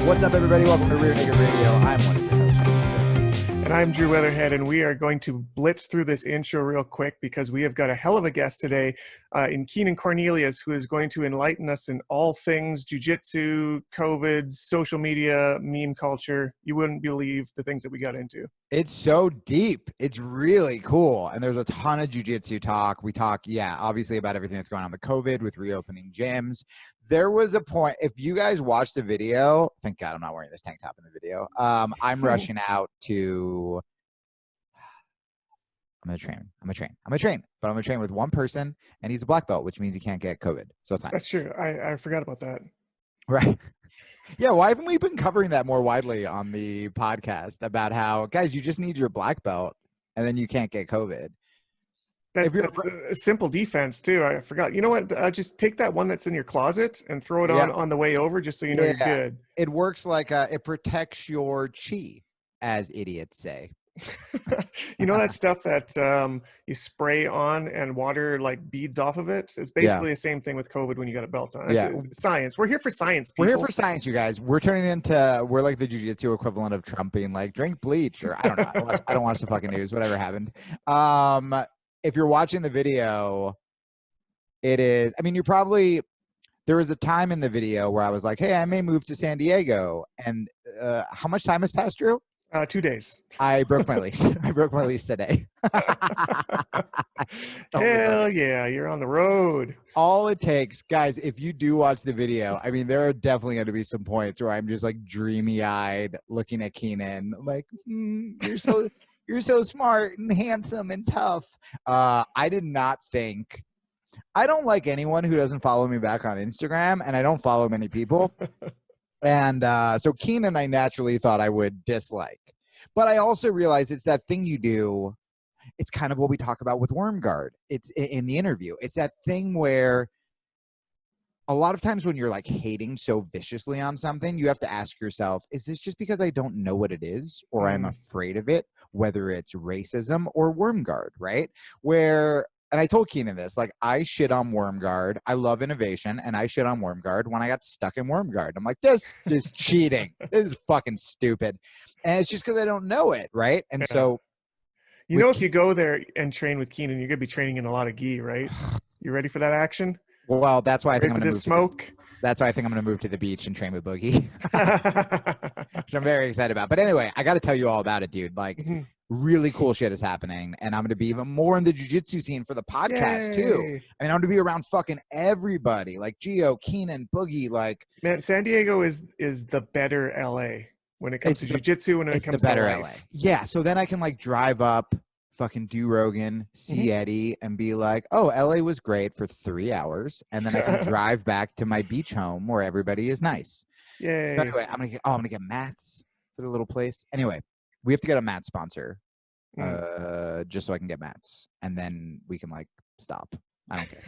What's up, everybody? Welcome to Rear Naked Radio. I'm one of your hosts. And I'm Drew Weatherhead, and we are going to blitz through this intro real quick because we have got a hell of a guest today in Keenan Cornelius, who is going to enlighten us in all things Jiu-Jitsu, COVID, social media, meme culture. You wouldn't believe the things that we got into. It's so deep. It's really cool. And there's a ton of Jiu-Jitsu talk. We talk, obviously about everything that's going on with COVID, with reopening gyms. There was a point, if you guys watched the video, thank God I'm not wearing this tank top in the video. I'm rushing out to, I'm going to train, but I'm going to train with one person, and he's a black belt, which means he can't get COVID. So it's nice. That's true. I forgot about that. Right. Yeah. Why haven't we been covering that more widely on the podcast about how, guys, you just need your black belt and then you can't get COVID? That's a simple defense too. I forgot. You know what? Just take that one that's in your closet and throw it on the way over, just so you know you're good. It works like it protects your chi, as idiots say. You know that stuff that you spray on and water like beads off of it? It's basically the same thing with COVID when you got a belt on. It's science. We're here for science, people. We're here for science, you guys. We're like the jiu-jitsu equivalent of Trump being like, drink bleach, or I don't know. I don't watch the fucking news, whatever happened. If you're watching the video, it is, there was a time in the video where I was like, hey, I may move to San Diego. And how much time has passed, Drew? 2 days. I broke my lease. I broke my lease today. Hell yeah, you're on the road. All it takes, guys, if you do watch the video, there are definitely going to be some points where I'm just like dreamy-eyed looking at Keenan, like, you're so smart and handsome and tough. I did not think, I don't like anyone who doesn't follow me back on Instagram, and I don't follow many people. And so Keenan, I naturally thought I would dislike. But I also realized it's that thing you do. It's kind of what we talk about with Wormguard. It's in the interview. It's that thing where a lot of times when you're like hating so viciously on something, you have to ask yourself, is this just because I don't know what it is or I'm afraid of it, whether it's racism or Wormguard, right? And I told Keenan this, like, I shit on Wormguard. I love innovation, and I shit on Wormguard when I got stuck in Wormguard. I'm like, this is cheating. This is fucking stupid. And it's just because I don't know it, right? And so... if you go there and train with Keenan, you're going to be training in a lot of gi, right? You ready for that action? Well, that's why I think I'm going to smoke. That's why I think I'm going to move to the beach and train with Boogie, which I'm very excited about. But anyway, I got to tell you all about it, dude. Like, really cool shit is happening, and I'm going to be even more in the jiu-jitsu scene for the podcast too. I'm going to be around fucking everybody, like Gio, Keenan, Boogie. Like, man, San Diego is the better LA when it comes to jiu-jitsu and when it comes to life. LA. Yeah, so then I can like drive up, fucking do Rogan, see Eddie, and be like, oh, LA was great for 3 hours, and then I can drive back to my beach home where everybody is nice. Yay. So anyway, I'm gonna get mats for the little place. Anyway, we have to get a mat sponsor, just so I can get mats, and then we can like stop. I don't care.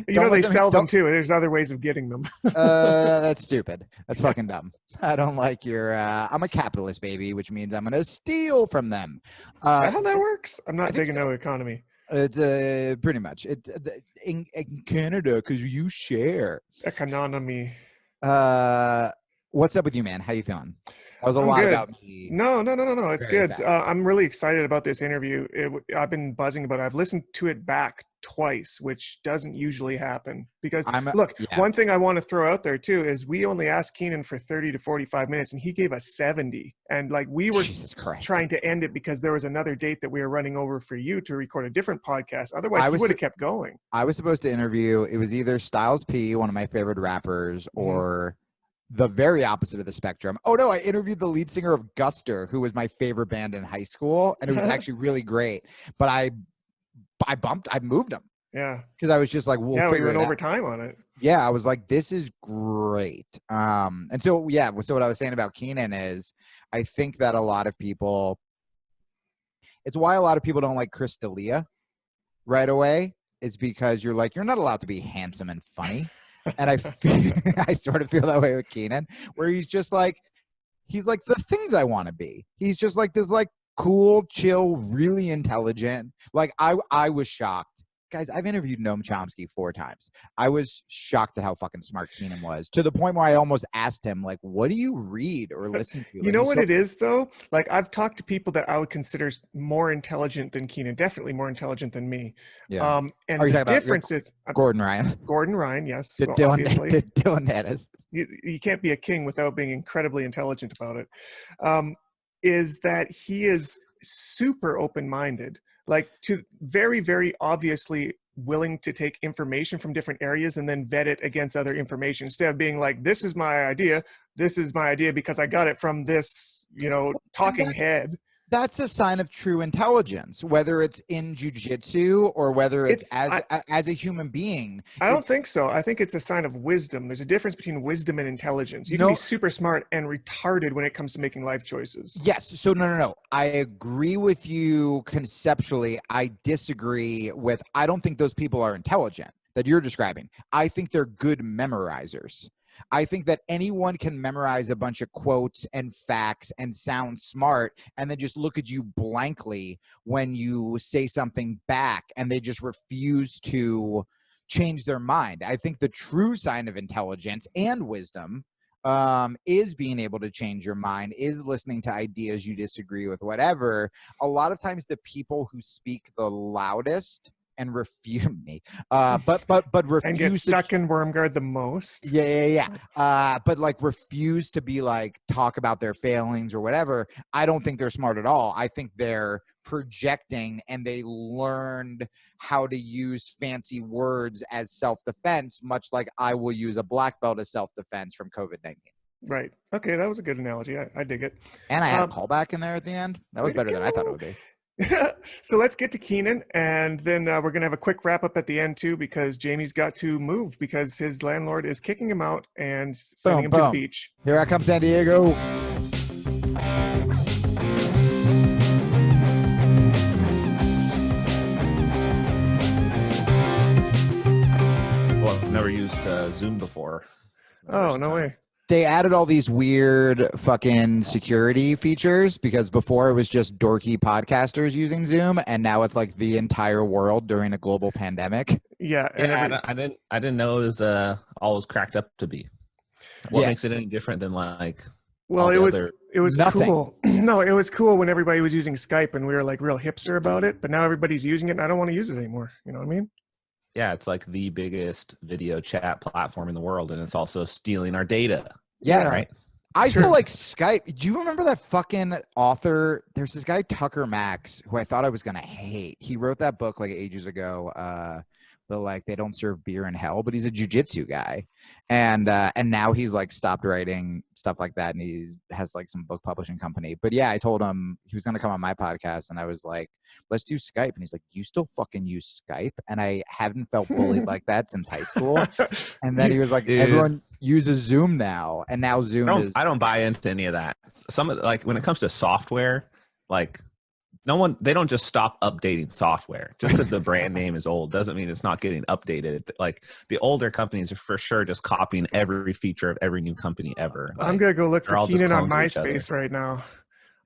They sell them too. There's other ways of getting them. That's stupid. That's fucking dumb. I don't like your I'm a capitalist, baby, which means I'm gonna steal from them. Is that how that works? I'm not digging no economy. It's pretty much it's in Canada because you share economy. What's up with you, man? How you feeling? That was a lot about me. No. It's good. I'm really excited about this interview. I've been buzzing about it. I've listened to it back twice, which doesn't usually happen. Because, one thing I want to throw out there, too, is we only asked Keenan for 30 to 45 minutes, and he gave us 70. And, like, we were trying to end it because there was another date that we were running over for you to record a different podcast. Otherwise, we would have kept going. I was supposed to interview, it was either Styles P, one of my favorite rappers, or... the very opposite of the spectrum. Oh no, I interviewed the lead singer of Guster, who was my favorite band in high school, and it was actually really great. But I moved him. Yeah. Because I was just like, we went over time on it. Yeah, I was like, this is great. And so what I was saying about Keenan is I think that a lot of people, it's why a lot of people don't like Chris D'Elia right away, is because you're not allowed to be handsome and funny. And I sort of feel that way with Keenan, where he's like the things I want to be. He's just like this, like cool, chill, really intelligent. Like I was shocked guys, I've interviewed Noam Chomsky 4 times. I was shocked at how fucking smart Keenan was, to the point where I almost asked him, like, what do you read or listen to? Like, you know what it is, though? Like, I've talked to people that I would consider more intelligent than Keenan, definitely more intelligent than me. Yeah. And the difference is Gordon Ryan. Gordon Ryan, yes. Well, obviously. Dylan Dennis. You can't be a king without being incredibly intelligent about it. Is that he is super open-minded, like to very, very obviously willing to take information from different areas and then vet it against other information, instead of being like, this is my idea because I got it from this, talking head. That's a sign of true intelligence, whether it's in jiu-jitsu or whether it's as a human being. I don't think so. I think it's a sign of wisdom. There's a difference between wisdom and intelligence. You can be super smart and retarded when it comes to making life choices. Yes. So no. I agree with you conceptually. I disagree with, I don't think those people are intelligent that you're describing. I think they're good memorizers. I think that anyone can memorize a bunch of quotes and facts and sound smart and then just look at you blankly when you say something back and they just refuse to change their mind. I think the true sign of intelligence and wisdom is being able to change your mind, is listening to ideas you disagree with, whatever. A lot of times the people who speak the loudest and refuse me, but refuse and get stuck in Wormguard the most. Yeah. But like refuse to be like talk about their failings or whatever. I don't think they're smart at all. I think they're projecting and they learned how to use fancy words as self-defense, much like I will use a black belt as self-defense from COVID-19. Right. Okay, that was a good analogy. I dig it. And I had a callback in there at the end. That was better than I thought it would be. So let's get to Keenan, and then we're going to have a quick wrap up at the end too, because Jamie's got to move because his landlord is kicking him out and sending him to the beach. Here I come, San Diego. Well, I've never used Zoom before. Oh, no way. They added all these weird fucking security features because before it was just dorky podcasters using Zoom, and now it's like the entire world during a global pandemic. Yeah, I didn't know it was all was cracked up to be. What makes it any different than like? Well, it was nothing. Cool. No, it was cool when everybody was using Skype and we were like real hipster about it. But now everybody's using it, and I don't want to use it anymore. You know what I mean? Yeah, it's like the biggest video chat platform in the world, and it's also stealing our data. Yes. Right. I still like Skype. Do you remember that fucking author? There's this guy, Tucker Max, who I thought I was going to hate. He wrote that book like ages ago. They don't serve beer in hell, but he's a jiu-jitsu guy. And now he's like stopped writing stuff like that. And he has like some book publishing company. But yeah, I told him he was going to come on my podcast. And I was like, let's do Skype. And he's like, you still fucking use Skype? And I haven't felt bullied like that since high school. And then he was like, everyone uses Zoom now. And now Zoom I don't buy into any of that. Like when it comes to software, like they don't just stop updating software just because the brand name is old doesn't mean it's not getting updated. Like the older companies are for sure just copying every feature of every new company ever. I'm gonna go look for Keenan on MySpace right now.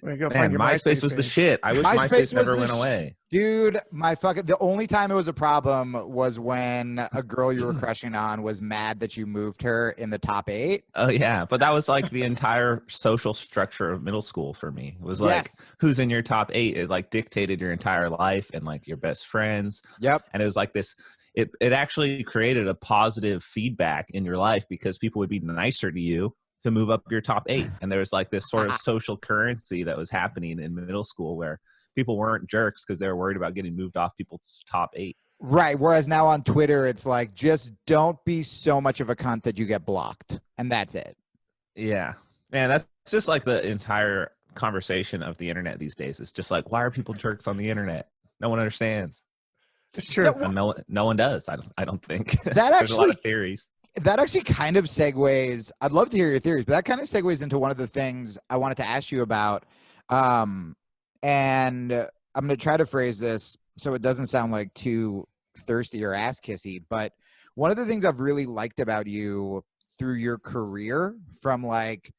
Man, MySpace was the shit. I wish MySpace never went away. Dude, the only time it was a problem was when a girl you were crushing on was mad that you moved her in the top 8. Oh yeah, but that was like the entire social structure of middle school for me. It was like who's in your top 8. It like dictated your entire life and like your best friends. Yep. And it was like this. It actually created a positive feedback in your life because people would be nicer to you to move up your top 8. And there was like this sort of social currency that was happening in middle school where people weren't jerks because they were worried about getting moved off people's top 8. Right. Whereas now on Twitter, it's like, just don't be so much of a cunt that you get blocked. And that's it. Yeah. Man, that's just like the entire conversation of the internet these days. It's just like, why are people jerks on the internet? No one understands. It's true. No one does. I don't think. That There's a lot of theories. That actually kind of segues. I'd love to hear your theories, but that kind of segues into one of the things I wanted to ask you about. And I'm going to try to phrase this so it doesn't sound like too thirsty or ass kissy, but one of the things I've really liked about you through your career, from like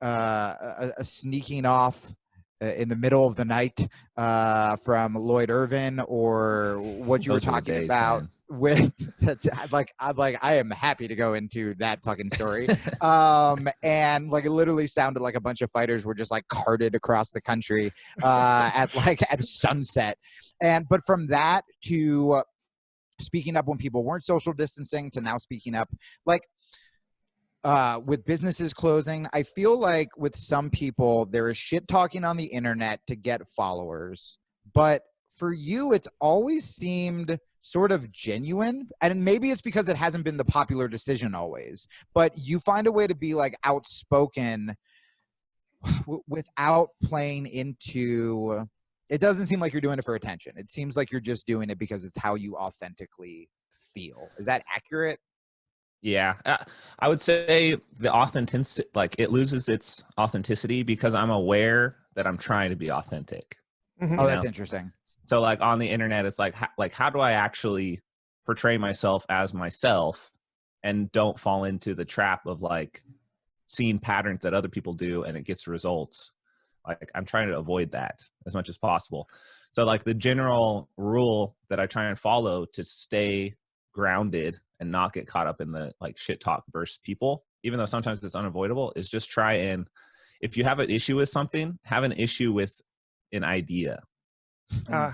a sneaking off in the middle of the night from Lloyd Irvin, or what you were talking about, man. With I am happy to go into that fucking story. And like it literally sounded like a bunch of fighters were just like carted across the country at sunset. But from that to speaking up when people weren't social distancing to now speaking up, like with businesses closing, I feel like with some people there is shit talking on the internet to get followers, but for you it's always seemed sort of genuine, and maybe it's because it hasn't been the popular decision always, but you find a way to be like outspoken without playing into, it doesn't seem like you're doing it for attention. It seems like you're just doing it because it's how you authentically feel. Is that accurate? Yeah, I would say the authenticity, like it loses its authenticity because I'm aware that I'm trying to be authentic. Mm-hmm. Oh, that's interesting. So like on the internet, it's like how do I actually portray myself as myself and don't fall into the trap of like seeing patterns that other people do and it gets results. Like I'm trying to avoid that as much as possible. So like the general rule that I try and follow to stay grounded and not get caught up in the like shit talk versus people, even though sometimes it's unavoidable, is just try and, if you have an issue with something, have an issue with an idea.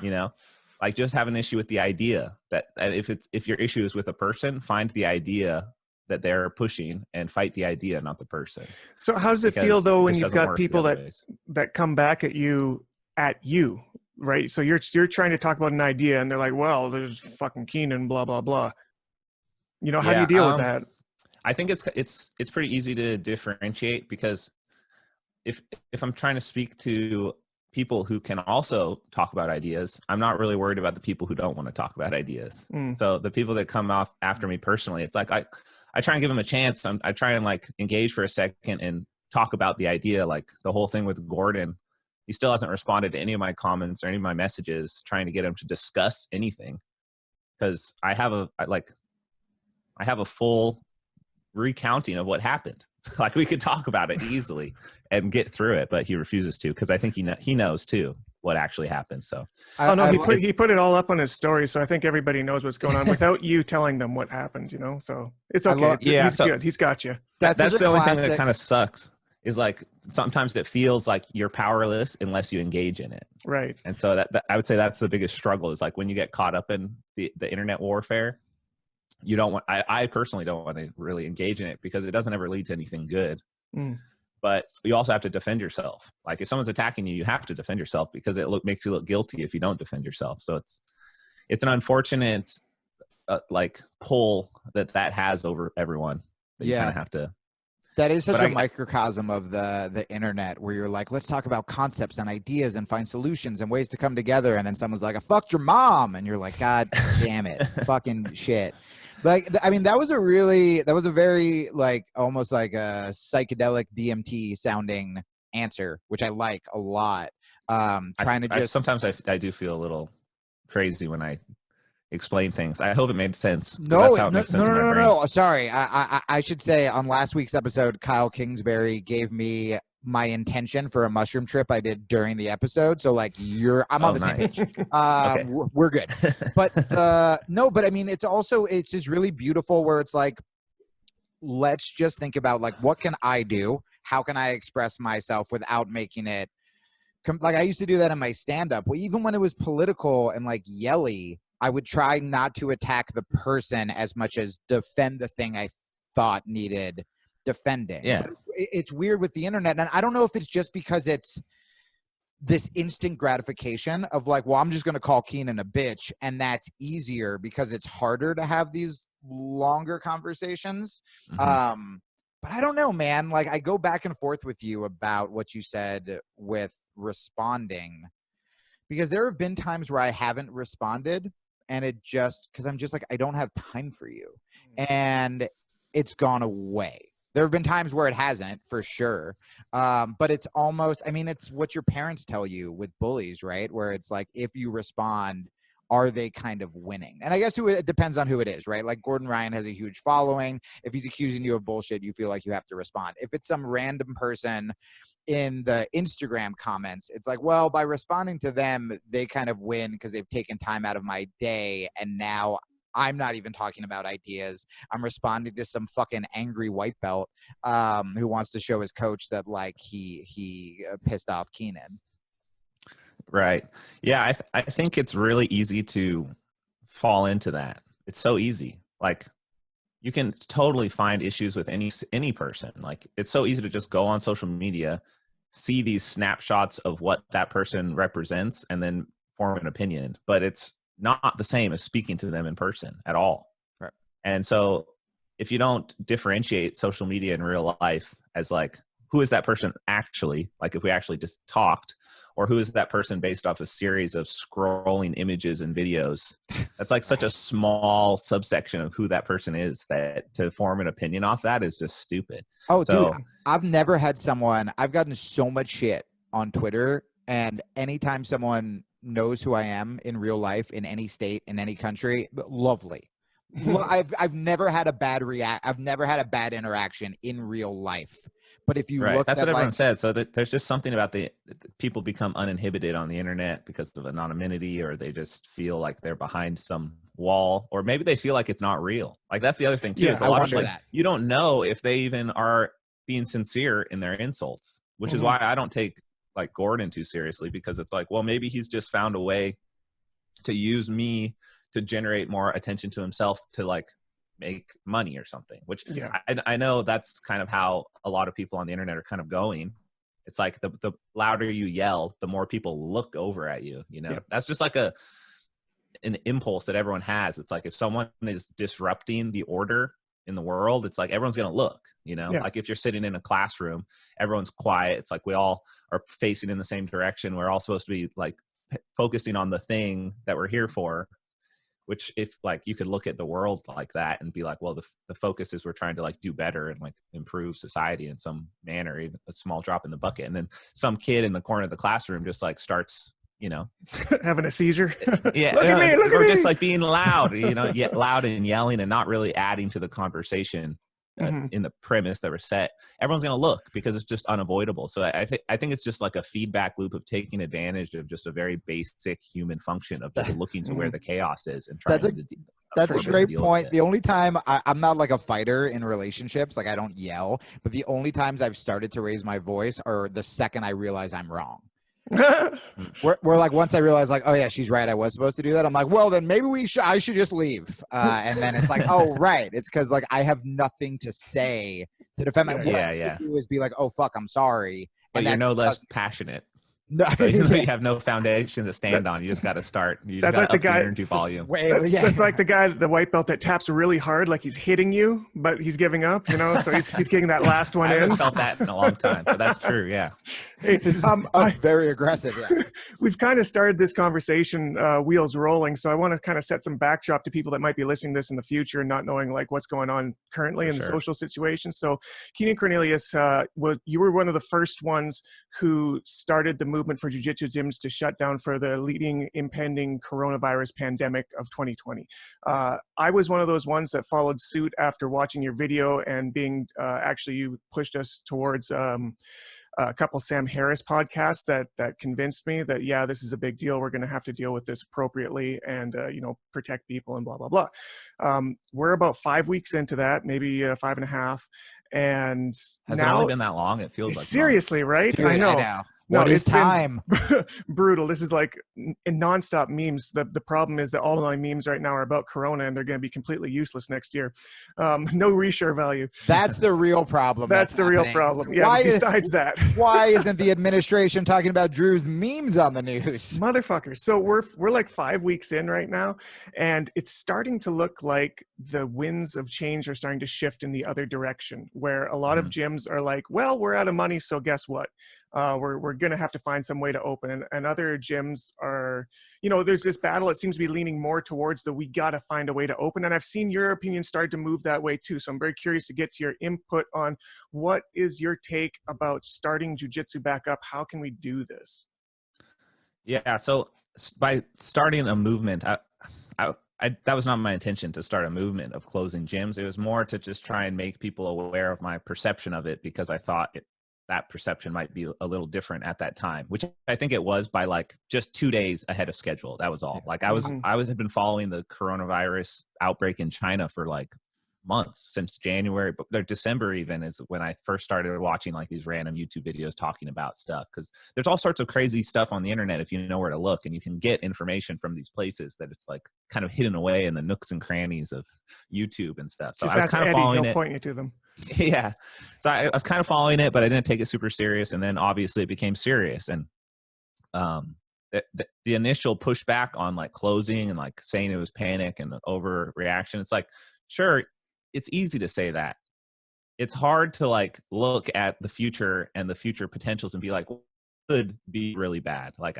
You know, like just have an issue with the idea that if your issue is with a person, find the idea that they're pushing and fight the idea, not the person. So how does it feel though when you've got people that come back at you, right? So you're trying to talk about an idea and they're like, well, there's fucking Keenan, blah, blah, blah. You know, how do you deal with that? I think it's pretty easy to differentiate, because if I'm trying to speak to people who can also talk about ideas, I'm not really worried about the people who don't want to talk about ideas. So the people that come off after me personally, it's like I try and give them a chance. I try and like engage for a second and talk about the idea. Like the whole thing with Gordon, he still hasn't responded to any of my comments or any of my messages trying to get him to discuss anything, because I have a full recounting of what happened. Like we could talk about it easily and get through it, but he refuses to, because I think he knows too what actually happened. So he put it all up on his story, so I think everybody knows what's going on without you telling them what happened, you know. So it's okay. He's good. He's got you. That's the only thing that kind of sucks, is like sometimes it feels like you're powerless unless you engage in it. Right. And so that I would say that's the biggest struggle, is like when you get caught up in the internet warfare, you don't want, I personally don't want to really engage in it, because it doesn't ever lead to anything good. But you also have to defend yourself. Like if someone's attacking you, you have to defend yourself, because it makes you look guilty if you don't defend yourself. So it's an unfortunate like pull that has over everyone. That you kind of have to. That is such a microcosm of the internet, where you're like, let's talk about concepts and ideas and find solutions and ways to come together. And then someone's like, I fucked your mom. And you're like, God damn it. Fucking shit. Like, I mean, that was a very like almost like a psychedelic DMT sounding answer, which I like a lot. Sometimes I do feel a little crazy when I explain things. I hope it made sense. No. Sorry. I should say on last week's episode, Kyle Kingsbury gave me my intention for a mushroom trip I did during the episode. So like I'm on the same page. Okay. We're good. But but I mean, it's just really beautiful where it's like, let's just think about like, what can I do? How can I express myself without making it like I used to do that in my stand-up. Well, even when it was political and like yelly, I would try not to attack the person as much as defend the thing I thought needed defending. Yeah. It's weird with the internet. And I don't know if it's just because it's this instant gratification of like, well, I'm just going to call Keenan a bitch. And that's easier because it's harder to have these longer conversations. Mm-hmm. But I don't know, man. Like I go back and forth with you about what you said with responding, because there have been times where I haven't responded, and it just, because I'm just like, I don't have time for you. And it's gone away. There have been times where it hasn't, for sure. But it's almost, I mean, it's what your parents tell you with bullies, right? Where it's like, if you respond, are they kind of winning? And I guess it depends on who it is, right? Like Gordon Ryan has a huge following. If he's accusing you of bullshit, you feel like you have to respond. If it's some random person in the Instagram comments, it's like, well, by responding to them, they kind of win because they've taken time out of my day, and now I'm not even talking about ideas. I'm responding to some fucking angry white belt who wants to show his coach that like he pissed off Keenan. Right. Yeah, I think it's really easy to fall into that. It's so easy. Like, you can totally find issues with any person. Like, it's so easy to just go on social media, see these snapshots of what that person represents, and then form an opinion. But it's not the same as speaking to them in person at all. Right. And so if you don't differentiate social media in real life as like, who is that person actually, like if we actually just talked, or who is that person based off a series of scrolling images and videos, that's like such a small subsection of who that person is, that to form an opinion off that is just stupid. Oh, so, dude, I've never had someone, I've gotten so much shit on Twitter, and anytime someone knows who I am in real life, in any state, in any country, lovely. I've never had a bad I've never had a bad interaction in real life. But if you look, that's what everyone says. So there's just something about the people become uninhibited on the internet because of anonymity, or they just feel like they're behind some wall, or maybe they feel like it's not real. Like, that's the other thing too. Yeah, is a lot of like, you don't know if they even are being sincere in their insults, which is why I don't take like Gordon too seriously, because it's like, well, maybe he's just found a way to use me to generate more attention to himself to like make money or something, which I know that's kind of how a lot of people on the internet are kind of going. It's like the louder you yell, the more people look over at you, you know. That's just like an impulse that everyone has. It's like if someone is disrupting the order in the world, it's like everyone's going to look, you know. Like if you're sitting in a classroom, everyone's quiet. It's like we all are facing in the same direction. We're all supposed to be like focusing on the thing that we're here for. Which, if like you could look at the world like that and be like, well, the focus is we're trying to like do better and like improve society in some manner, even a small drop in the bucket. And then some kid in the corner of the classroom just like starts, you know, having a seizure. Yeah, look at me, look at me. Or just like being loud, you know, loud and yelling and not really adding to the conversation. In the premise that we're set, everyone's going to look because it's just unavoidable. So I think it's just like a feedback loop of taking advantage of just a very basic human function of just looking to where the chaos is and trying that's a great point. The only time I'm not like a fighter in relationships, like I don't yell, but the only times I've started to raise my voice are the second I realize I'm wrong. we're like, once I realize like, oh yeah, she's right, I was supposed to do that, I'm like, well then maybe I should just leave, and then it's like, oh right, it's because like I have nothing to say to defend my do is be like, oh fuck, I'm sorry, but you're no less passionate. No, so you have no foundation to stand on. You just got to start. You that's like the guy. Energy volume. That's like the guy, the white belt that taps really hard, like he's hitting you, but he's giving up. You know, so he's getting that last one I in. haven't felt that in a long time, but that's true. Yeah. Hey, very aggressive. Yeah. We've kind of started this conversation wheels rolling, so I want to kind of set some backdrop to people that might be listening to this in the future and not knowing like what's going on currently in the social situation. So, Keenan Cornelius, you were one of the first ones who started the movement for jiu-jitsu gyms to shut down for the leading impending coronavirus pandemic of 2020. I was one of those ones that followed suit after watching your video and being actually you pushed us towards a couple Sam Harris podcasts that convinced me that this is a big deal. We're going to have to deal with this appropriately and protect people and blah blah blah. We're about 5 weeks into that, maybe 5.5. And has it only been that long? It feels like seriously, right? Dude, I know. No, it's time. Brutal. This is like in nonstop memes. The problem is that all of my memes right now are about Corona, and they're going to be completely useless next year. No reshare value. That's the real problem. That's the real problem. Yeah. Besides that, why isn't the administration talking about Drew's memes on the news? Motherfuckers. So we're like 5 weeks in right now, and it's starting to look like the winds of change are starting to shift in the other direction, where a lot of gyms are like, well, we're out of money, so guess what? We're going to have to find some way to open. And other gyms are, there's this battle. It seems to be leaning more towards we got to find a way to open. And I've seen your opinion start to move that way too. So I'm very curious to get to your input on what is your take about starting jiu-jitsu back up? How can we do this? Yeah. So by starting a movement, that was not my intention to start a movement of closing gyms. It was more to just try and make people aware of my perception of it, because I thought that perception might be a little different at that time, which I think it was by like just 2 days ahead of schedule. That was all. Like I had been following the coronavirus outbreak in China for like months, since January, but December even is when I first started watching like these random YouTube videos talking about stuff, because there's all sorts of crazy stuff on the internet if you know where to look, and you can get information from these places that it's like kind of hidden away in the nooks and crannies of YouTube and stuff. So I was kind of following it. He'll point you to them. Yeah. So I was kind of following it, but I didn't take it super serious. And then obviously it became serious. And the initial pushback on like closing and like saying it was panic and overreaction, it's like, sure, it's easy to say that. It's hard to like look at the future and the future potentials and be like, well, it could be really bad. Like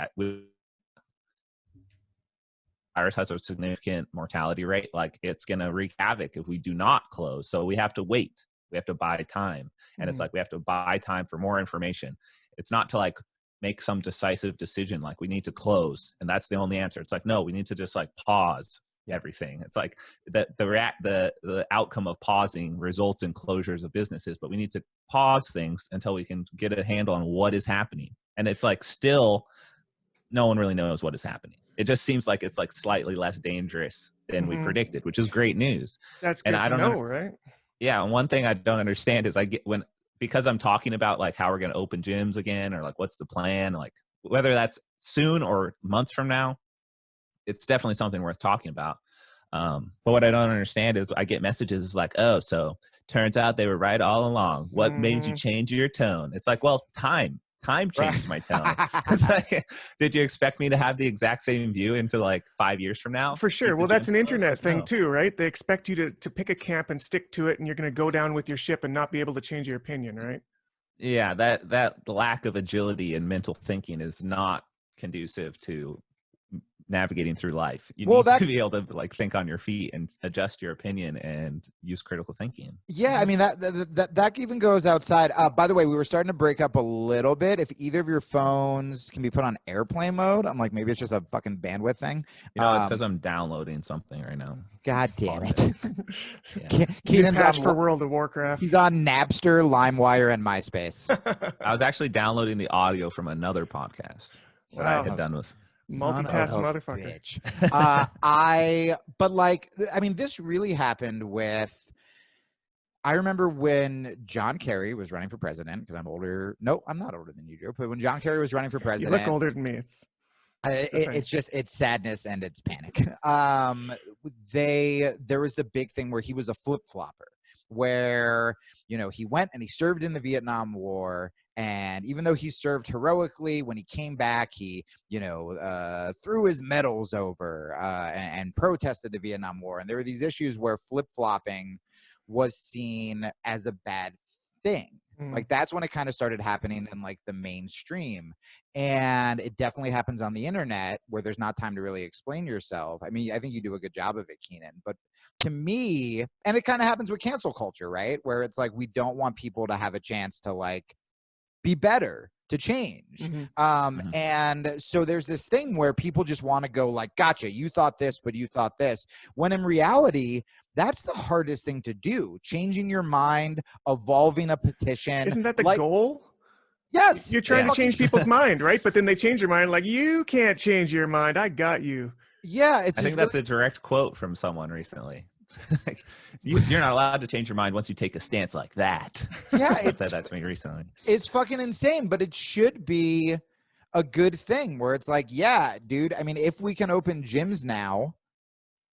virus has a significant mortality rate. Like it's going to wreak havoc if we do not close. So we have to wait. We have to buy time. And it's like, we have to buy time for more information. It's not to like make some decisive decision. Like we need to close and that's the only answer. It's like, no, we need to just like pause everything. It's like the outcome of pausing results in closures of businesses, but we need to pause things until we can get a handle on what is happening. And it's like, still, no one really knows what is happening. It just seems like it's like slightly less dangerous than we predicted, which is great news. That's good to know, right? Yeah. And one thing I don't understand is because I'm talking about like how we're going to open gyms again, or like what's the plan, like whether that's soon or months from now, it's definitely something worth talking about. But what I don't understand is I get messages like, oh, so turns out they were right all along. What made you change your tone? It's like, well, time changed my tone. It's like, did you expect me to have the exact same view into like 5 years from now? For sure. Well, that's an internet thing too, right? They expect you to pick a camp and stick to it, and you're going to go down with your ship and not be able to change your opinion, right? Yeah, that lack of agility and mental thinking is not conducive to navigating through life. You need to be able to like think on your feet and adjust your opinion and use critical thinking. Yeah, I mean that even goes outside. By the way, we were starting to break up a little bit. If either of your phones can be put on airplane mode, I'm like, maybe it's just a fucking bandwidth thing. It's because I'm downloading something right now. God damn it. Yeah. Keenan's on for World of Warcraft. He's on Napster, LimeWire, and MySpace. I was actually downloading the audio from another podcast that I had done with. Multitask motherfucker. Bitch. This really happened with, I remember when John Kerry was running for president, because I'm older. No, I'm not older than you, Joe. But when John Kerry was running for president. You look older than me. It's sadness and it's panic. There was the big thing where he was a flip-flopper, where, he went and he served in the Vietnam War. And even though he served heroically, when he came back, he, threw his medals over and protested the Vietnam War. And there were these issues where flip-flopping was seen as a bad thing. Like that's when it kind of started happening in like the mainstream. And it definitely happens on the internet where there's not time to really explain yourself. I mean, I think you do a good job of it, Keenan. But to me, and it kind of happens with cancel culture, right? Where it's like, we don't want people to have a chance to like be better, to change. And so there's this thing where people just want to go like, gotcha, you thought this, but you thought this. When in reality, that's the hardest thing to do. Changing your mind, evolving a petition. Isn't that the goal? Yes. You're trying to change people's mind, right? But then they change their mind like, you can't change your mind. I got you. Yeah. I think that's a direct quote from someone recently. You're not allowed to change your mind once you take a stance like that. Yeah, said that to me recently. It's fucking insane, but it should be a good thing where it's like, yeah, dude. I mean, if we can open gyms now,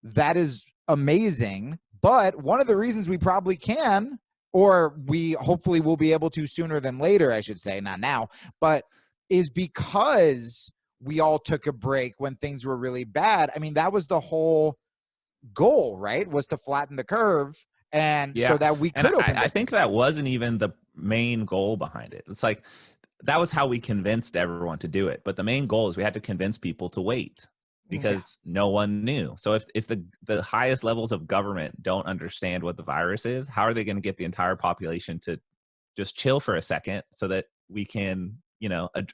that is amazing. But one of the reasons we probably can, or we hopefully will be able to sooner than later, I should say, not now, but is because we all took a break when things were really bad. I mean, that was the whole goal, right? Was to flatten the curve, and so that we could open. I think that wasn't even the main goal behind it. It's like that was how we convinced everyone to do it, but the main goal is we had to convince people to wait because no one knew. So if the highest levels of government don't understand what the virus is, how are they going to get the entire population to just chill for a second so that we can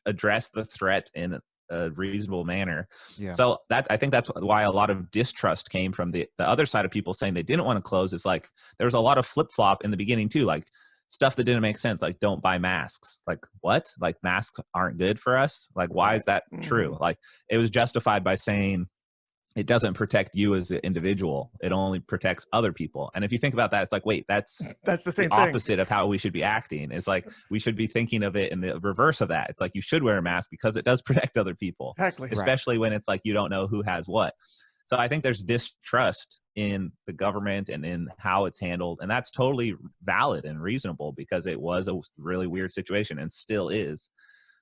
address the threat in a reasonable manner? So I think that's why a lot of distrust came from the other side of people saying they didn't want to close. Is like there was a lot of flip-flop in the beginning too, like stuff that didn't make sense, like don't buy masks. Like what? Like masks aren't good for us? Like why is that true? Like it was justified by saying it doesn't protect you as an individual. It only protects other people. And if you think about that, it's like, wait, that's the same opposite of how we should be acting. It's like we should be thinking of it in the reverse of that. It's like you should wear a mask because it does protect other people. Exactly. Especially when it's like you don't know who has what. So I think there's distrust in the government and in how it's handled. And that's totally valid and reasonable because it was a really weird situation and still is.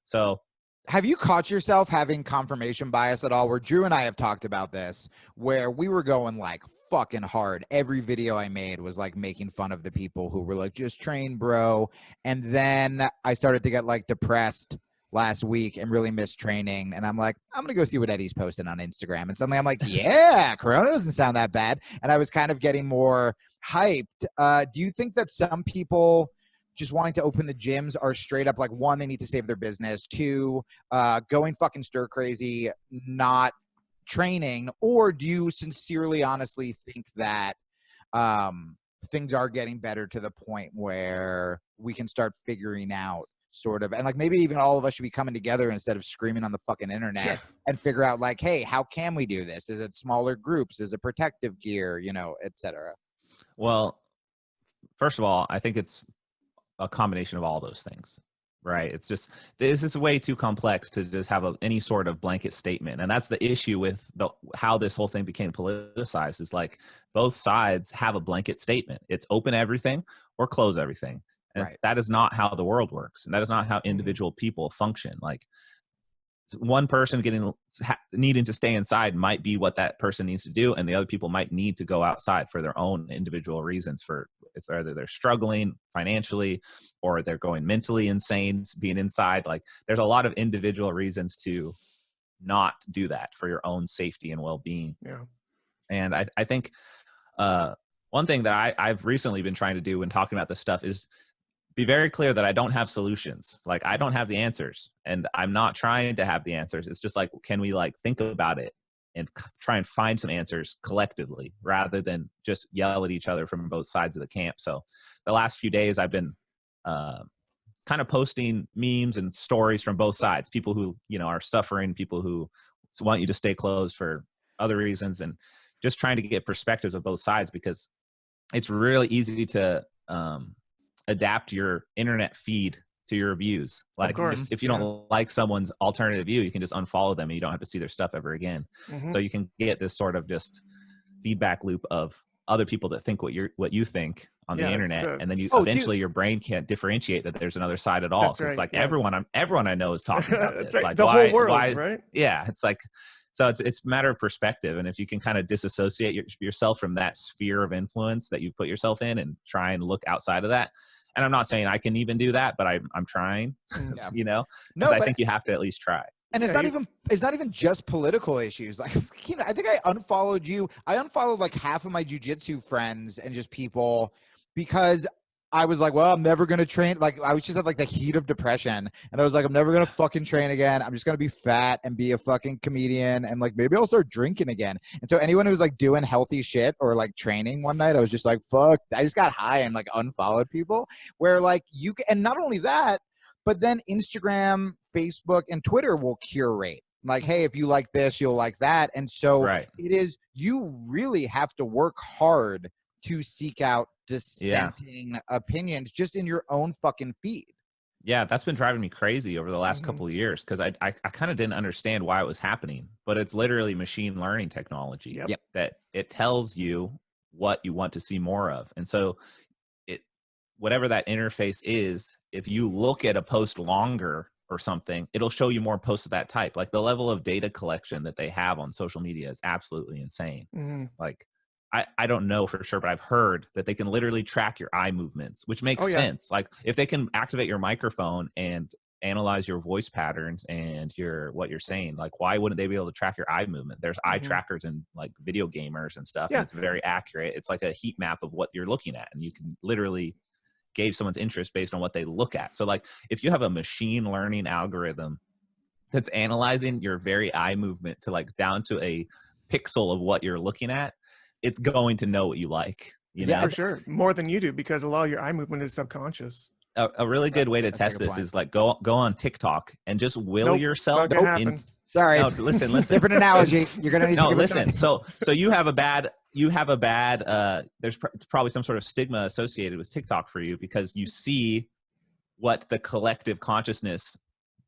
So have you caught yourself having confirmation bias at all? Where Drew and I have talked about this, where we were going like fucking hard. Every video I made was like making fun of the people who were like, just train, bro. And then I started to get like depressed last week and really missed training. And I'm like, I'm going to go see what Eddie's posting on Instagram. And suddenly I'm like, yeah, Corona doesn't sound that bad. And I was kind of getting more hyped. Do you think that some people just wanting to open the gyms are straight up like, one, they need to save their business, two, going fucking stir crazy, not training? Or do you sincerely, honestly think that things are getting better to the point where we can start figuring out sort of, and like maybe even all of us should be coming together instead of screaming on the fucking internet and figure out like, hey, how can we do this? Is it smaller groups? Is it protective gear, you know, et cetera? Well, first of all, I think it's a combination of all those things, right? It's just, this is way too complex to just have any sort of blanket statement. And that's the issue with how this whole thing became politicized, is like both sides have a blanket statement. It's open everything or close everything. And that is not how the world works. And that is not how individual people function. Like one person needing to stay inside might be what that person needs to do. And the other people might need to go outside for their own individual reasons, for if either they're struggling financially or they're going mentally insane being inside. Like there's a lot of individual reasons to not do that for your own safety and well-being. Yeah. And I think one thing that I've recently been trying to do when talking about this stuff is be very clear that I don't have solutions. Like I don't have the answers, and I'm not trying to have the answers. It's just like, can we like think about it and try and find some answers collectively rather than just yell at each other from both sides of the camp. So the last few days I've been kind of posting memes and stories from both sides, people who, you know, are suffering, people who want you to stay closed for other reasons, and just trying to get perspectives of both sides, because it's really easy to adapt your internet feed to your views. Like if you don't like someone's alternative view, you can just unfollow them and you don't have to see their stuff ever again. So you can get this sort of just feedback loop of other people that think what you think on the internet, and then eventually your brain can't differentiate that there's another side at all. That's right. It's like everyone I know is talking about this. Right. Like the whole world, right? Yeah, it's like, so it's a matter of perspective. And if you can kind of disassociate yourself from that sphere of influence that you put yourself in and try and look outside of that. And I'm not saying I can even do that, but I'm trying, you know, I think you have to at least try. And it's not even just political issues. Like, you know, I think I unfollowed you. I unfollowed like half of my jiu-jitsu friends and just people because I was like, well, I'm never going to train. Like, I was just at like the heat of depression. And I was like, I'm never going to fucking train again. I'm just going to be fat and be a fucking comedian. And like, maybe I'll start drinking again. And so anyone who was like doing healthy shit or like training one night, I was just like, fuck, I just got high and like unfollowed people, where like and not only that, but then Instagram, Facebook, and Twitter will curate. Like, hey, if you like this, you'll like that. And so it is, you really have to work hard to seek out dissenting opinions just in your own fucking feed. Yeah, that's been driving me crazy over the last couple of years, because I kind of didn't understand why it was happening. But it's literally machine learning technology that it tells you what you want to see more of. And so whatever that interface is, if you look at a post longer or something, it'll show you more posts of that type. Like the level of data collection that they have on social media is absolutely insane. Like I don't know for sure, but I've heard that they can literally track your eye movements, which makes sense. Like if they can activate your microphone and analyze your voice patterns and what you're saying, like why wouldn't they be able to track your eye movement? There's eye trackers and like video gamers and stuff. And it's very accurate. It's like a heat map of what you're looking at, and you can literally gauge someone's interest based on what they look at. So like if you have a machine learning algorithm that's analyzing your very eye movement to like down to a pixel of what you're looking at, it's going to know what you like. You know? For sure. More than you do, because a lot of your eye movement is subconscious. A really good way to test this is like go on TikTok and just will yourself in. Sorry. No, listen. Different analogy. You're gonna need to listen. So you have a bad. There's probably some sort of stigma associated with TikTok for you because you see what the collective consciousness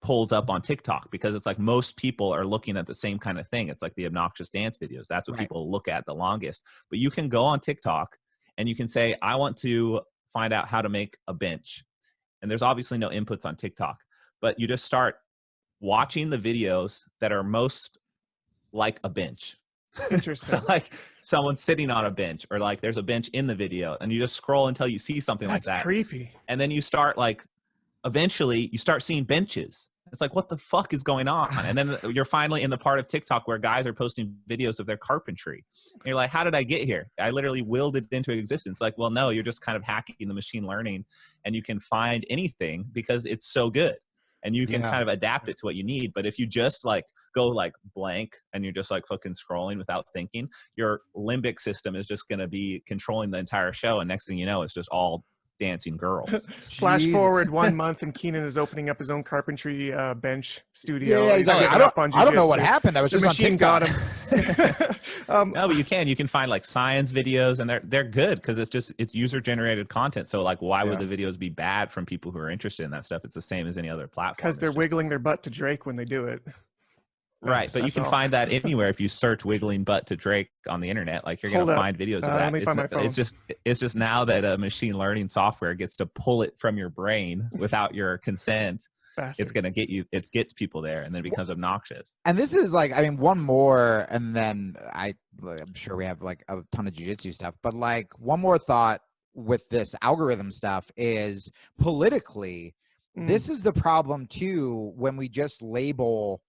pulls up on TikTok, because it's like most people are looking at the same kind of thing. It's like the obnoxious dance videos. That's what people look at the longest. But you can go on TikTok and you can say, I want to find out how to make a bench. And there's obviously no inputs on TikTok, but you just start watching the videos that are most like a bench. Interesting. So like someone sitting on a bench, or like there's a bench in the video, and you just scroll until you see something like that. That's creepy. And then you start like, eventually you start seeing benches. It's like, what the fuck is going on? And then you're finally in the part of TikTok where guys are posting videos of their carpentry. And you're like, how did I get here? I literally willed it into existence. Like, well, no, you're just kind of hacking the machine learning, and you can find anything because it's so good. And you can kind of adapt it to what you need. But if you just like go like blank and you're just like fucking scrolling without thinking, your limbic system is just going to be controlling the entire show. And next thing you know, it's just all dancing girls. Flash forward 1 month and Keenan is opening up his own carpentry bench studio. Yeah, exactly. I don't know what happened. I was just on TikTok. Got him. No, but you can find like science videos, and they're good because it's user generated content. So like, why would the videos be bad from people who are interested in that stuff? It's the same as any other platform. Because they're wiggling their butt to Drake when they do it. Right, but you can find that anywhere. If you search "wiggling butt to Drake" on the internet, like you're gonna find videos of that. It's just now that a machine learning software gets to pull it from your brain without your consent. Bastards. It's gonna get you. It gets people there, and then it becomes obnoxious. And this is like, I mean, one more, and then I'm sure we have like a ton of jiu-jitsu stuff, but like one more thought with this algorithm stuff is politically, this is the problem too when we just label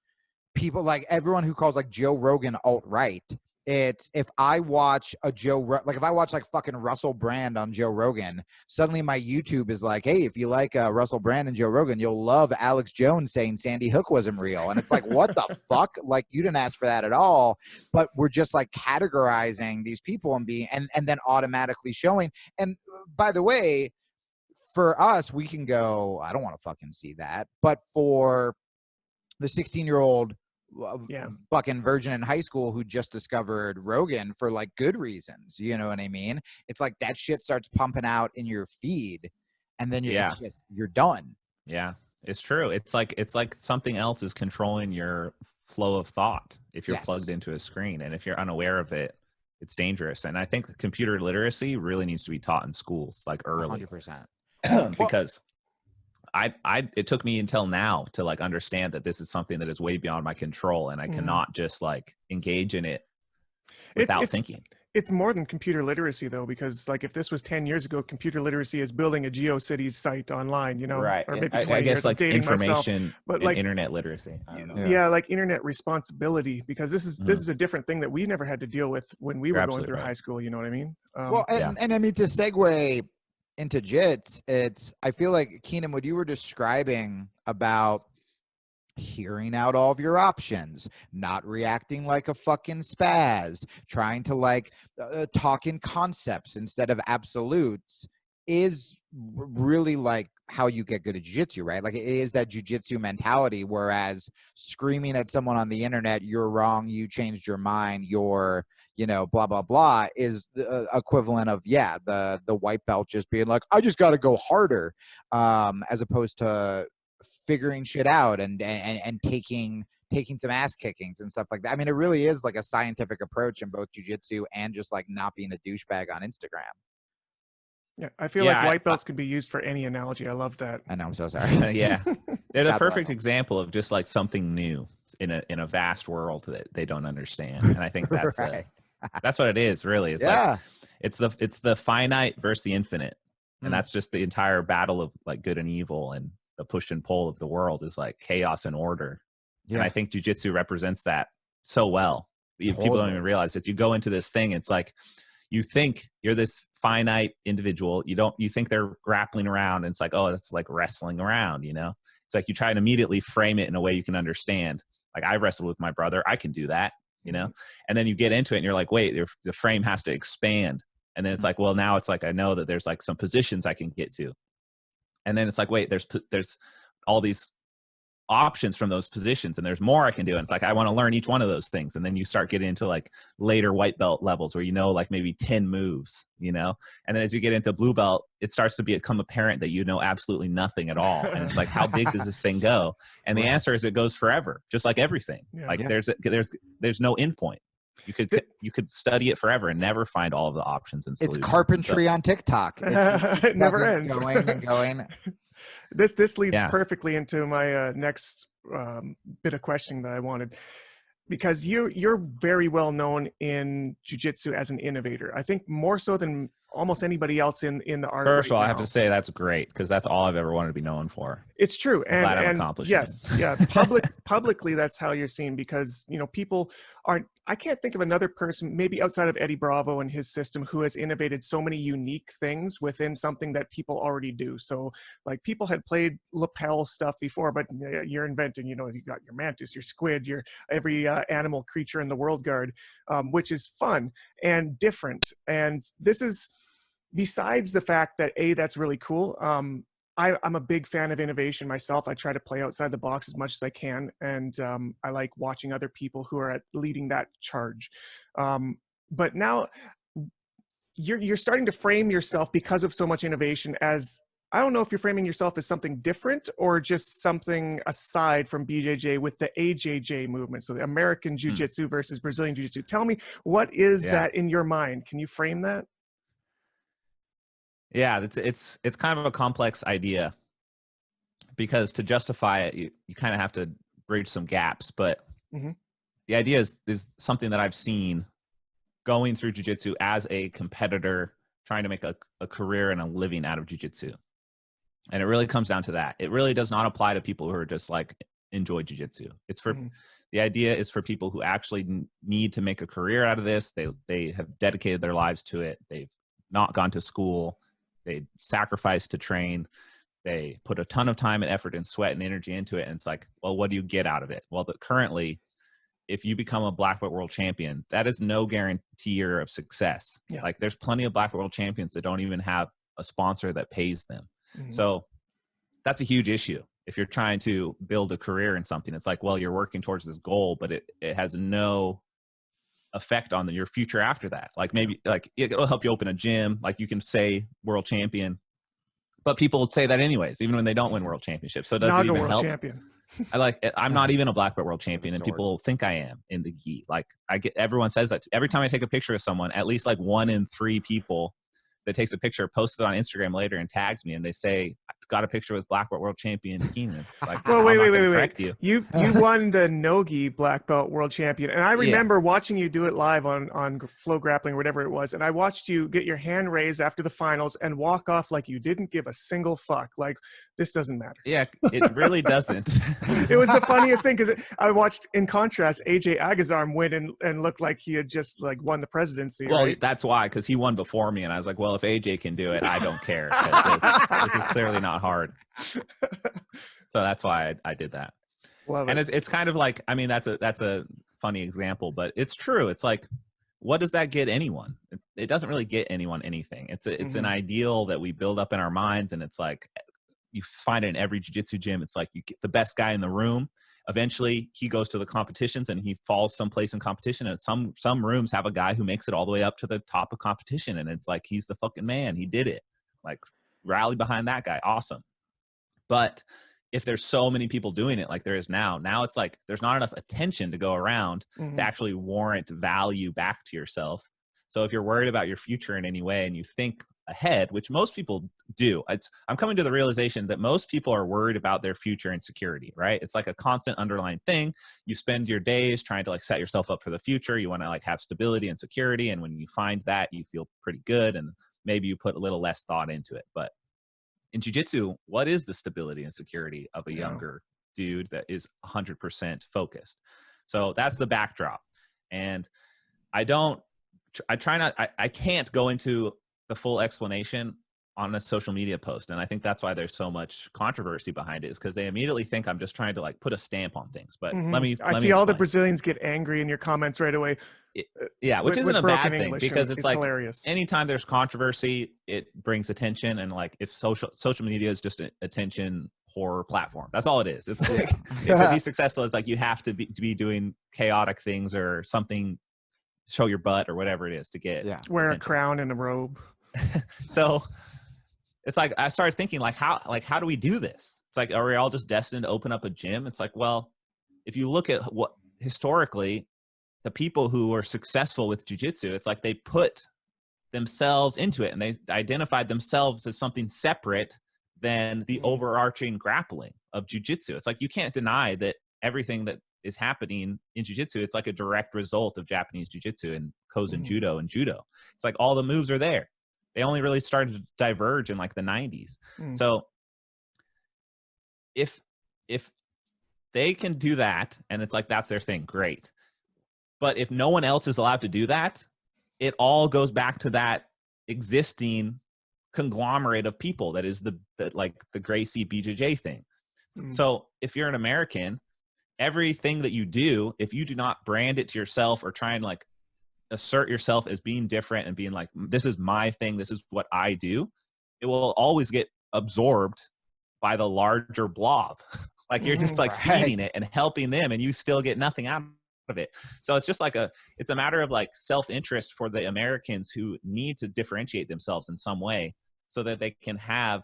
people, like everyone who calls like Joe Rogan alt-right. It's if I watch if I watch like fucking Russell Brand on Joe Rogan, suddenly my YouTube is like, hey, if you like Russell Brand and Joe Rogan, you'll love Alex Jones saying Sandy Hook wasn't real. And it's like, what the fuck? Like, you didn't ask for that at all. But we're just like categorizing these people and then automatically showing. And by the way, for us, we can go, I don't want to fucking see that. But for the 16-year-old fucking virgin in high school who just discovered Rogan for like good reasons, you know what I mean? It's like that shit starts pumping out in your feed, and then you're done. Yeah, it's true. It's like something else is controlling your flow of thought if you're plugged into a screen, and if you're unaware of it, it's dangerous. And I think computer literacy really needs to be taught in schools, like early. 100%. Because it took me until now to like understand that this is something that is way beyond my control, and I cannot just like engage in it without thinking. It's more than computer literacy though, because like if this was 10 years ago, computer literacy is building a GeoCities site online, you know, right? Or maybe I guess like information, but and like internet literacy. Like internet responsibility, because this is a different thing that we never had to deal with when we were going through high school. You know what I mean? And I mean, to segue into jits, I feel like, Keenan, what you were describing about hearing out all of your options, not reacting like a fucking spaz, trying to like talk in concepts instead of absolutes, is really like how you get good at jiu-jitsu, right? Like, it is that jiu-jitsu mentality, whereas screaming at someone on the internet, you're wrong, you changed your mind, you're, you know, blah, blah, blah, is the equivalent of, the white belt just being like, I just got to go harder, as opposed to figuring shit out and taking some ass kickings and stuff like that. I mean, it really is like a scientific approach in both jiu-jitsu and just like not being a douchebag on Instagram. Yeah, I feel like white belts could be used for any analogy. I love that. I know, I'm so sorry. They're the perfect example of just like something new in a vast world that they don't understand. And I think that's that's what it is, really. It's like it's the finite versus the infinite, and that's just the entire battle of like good and evil, and the push and pull of the world is like chaos and order. And I think jiu-jitsu represents that so well. People don't even realize that. You go into this thing, it's like you think you're this finite individual. You think they're grappling around, and it's like, oh, that's like wrestling around, you know? It's like you try and immediately frame it in a way you can understand. Like, I wrestled with my brother, I can do that, you know? And then you get into it and you're like, wait, the frame has to expand And then it's like, well, now it's like, I know that there's like some positions I can get to. And then it's like, wait, there's all these options from those positions, and there's more I can do. And it's like, I want to learn each one of those things. And then you start getting into like later white belt levels where, like maybe 10 moves, And then as you get into blue belt, it starts to become apparent that you know absolutely nothing at all. And it's like, how big does this thing go? And the answer is it goes forever, just like everything. There's no end point. You could study it forever and never find all of the options and solutions. It's carpentry on TikTok. It never ends. Going and going. This leads perfectly into my next bit of questioning that I wanted, because you're very well known in jiu-jitsu as an innovator. I think more so than almost anybody else in the art. First of all, I have to say that's great, because that's all I've ever wanted to be known for. It's true. I'm glad I'm accomplishing it. Publicly, that's how you're seen, because people aren't. I can't think of another person, maybe outside of Eddie Bravo and his system, who has innovated so many unique things within something that people already do. So like, people had played lapel stuff before, but you're inventing, you got your mantis, your squid, your every animal creature in the world guard, which is fun and different. And this is, besides the fact that that's really cool. I'm a big fan of innovation myself. I try to play outside the box as much as I can. And I like watching other people who are leading that charge. But now you're starting to frame yourself, because of so much innovation, as, I don't know if you're framing yourself as something different or just something aside from BJJ with the AJJ movement. So the American Jiu-Jitsu versus Brazilian Jiu-Jitsu. Tell me, what is that in your mind? Can you frame that? Yeah, it's kind of a complex idea, because to justify it, you kind of have to bridge some gaps. But the idea is something that I've seen going through jiu-jitsu as a competitor, trying to make a career and a living out of jiu-jitsu. And it really comes down to that. It really does not apply to people who are just like enjoy jiu-jitsu. It's for the idea is for people who actually need to make a career out of this. They have dedicated their lives to it. They've not gone to school. They sacrifice to train. They put a ton of time and effort and sweat and energy into it. And it's like, well, what do you get out of it? Well, but currently, if you become a black belt world champion, that is no guarantor of success. Yeah. Like, there's plenty of black belt world champions that don't even have a sponsor that pays them. So that's a huge issue. If you're trying to build a career in something, it's like, well, you're working towards this goal, but it has no effect on your future after that. Like, maybe like it'll help you open a gym, like you can say world champion, but people would say that anyways, even when they don't win world championships. So does it even help? Champion. I'm not even a black belt world champion, and people think I am in the gi. Like, everyone says that every time I take a picture of someone, at least like 1 in 3 people that takes a picture, posts it on Instagram later and tags me, and they say, got a picture with black belt world champion Keenan. Like, well, wait. You won the Nogi black belt world champion, and I remember watching you do it live on Flow Grappling or whatever it was, and I watched you get your hand raised after the finals and walk off like you didn't give a single fuck. Like, this doesn't matter. Yeah, it really doesn't. It was the funniest thing, because I watched, in contrast, AJ Agazarm win and looked like he had just like won the presidency. Well, right? That's why, because he won before me, and I was like, well, if AJ can do it, I don't care. This is clearly not hard. So that's why I did that. Love it. And it's kind of like, I mean, that's a funny example, but it's true. It's like, what does that get anyone? It doesn't really get anyone anything. It's an ideal that we build up in our minds, and it's like, you find it in every jiu-jitsu gym. It's like, you get the best guy in the room. Eventually he goes to the competitions and he falls someplace in competition, and some rooms have a guy who makes it all the way up to the top of competition, and it's like, he's the fucking man. He did it. Like, rally behind that guy. Awesome. But if there's so many people doing it like there is now it's like, there's not enough attention to go around to actually warrant value back to yourself. So if you're worried about your future in any way, and you think ahead, which most people do, I'm coming to the realization that most people are worried about their future and security, right? It's like a constant underlying thing. You spend your days trying to like set yourself up for the future. You want to like have stability and security. And when you find that, you feel pretty good, and maybe you put a little less thought into it. But in jiu-jitsu, what is the stability and security of a younger dude that is 100% focused? So that's the backdrop. And I can't go into the full explanation on a social media post. And I think that's why there's so much controversy behind it, is because they immediately think I'm just trying to like put a stamp on things. But I see all the Brazilians get angry in your comments right away. Yeah, which isn't a bad thing, English, because it's like hilarious. Anytime there's controversy, it brings attention. And like if social media is just an attention horror platform, that's all it is. It's like, to be successful, it's like you have to be doing chaotic things or something, show your butt or whatever it is to get wear attention. A crown and a robe. So it's like I started thinking how do we do this? It's like, are we all just destined to open up a gym? It's like, well, if you look at what historically the people who are successful with jiu-jitsu, it's like they put themselves into it and they identified themselves as something separate than the overarching grappling of jiu-jitsu. It's like, you can't deny that everything that is happening in jiu-jitsu, it's like a direct result of Japanese jiu-jitsu and Kozen judo and judo. It's like all the moves are there. They only really started to diverge in like the 90s. So if they can do that and it's like that's their thing, great. But if no one else is allowed to do that, it all goes back to that existing conglomerate of people that is the Gracie BJJ thing. So if you're an American, everything that you do, if you do not brand it to yourself or try and like assert yourself as being different and being like, this is my thing, this is what I do, it will always get absorbed by the larger blob. Like you're just like feeding it and helping them and you still get nothing out of it. So it's just like it's a matter of like self-interest for the Americans who need to differentiate themselves in some way so that they can have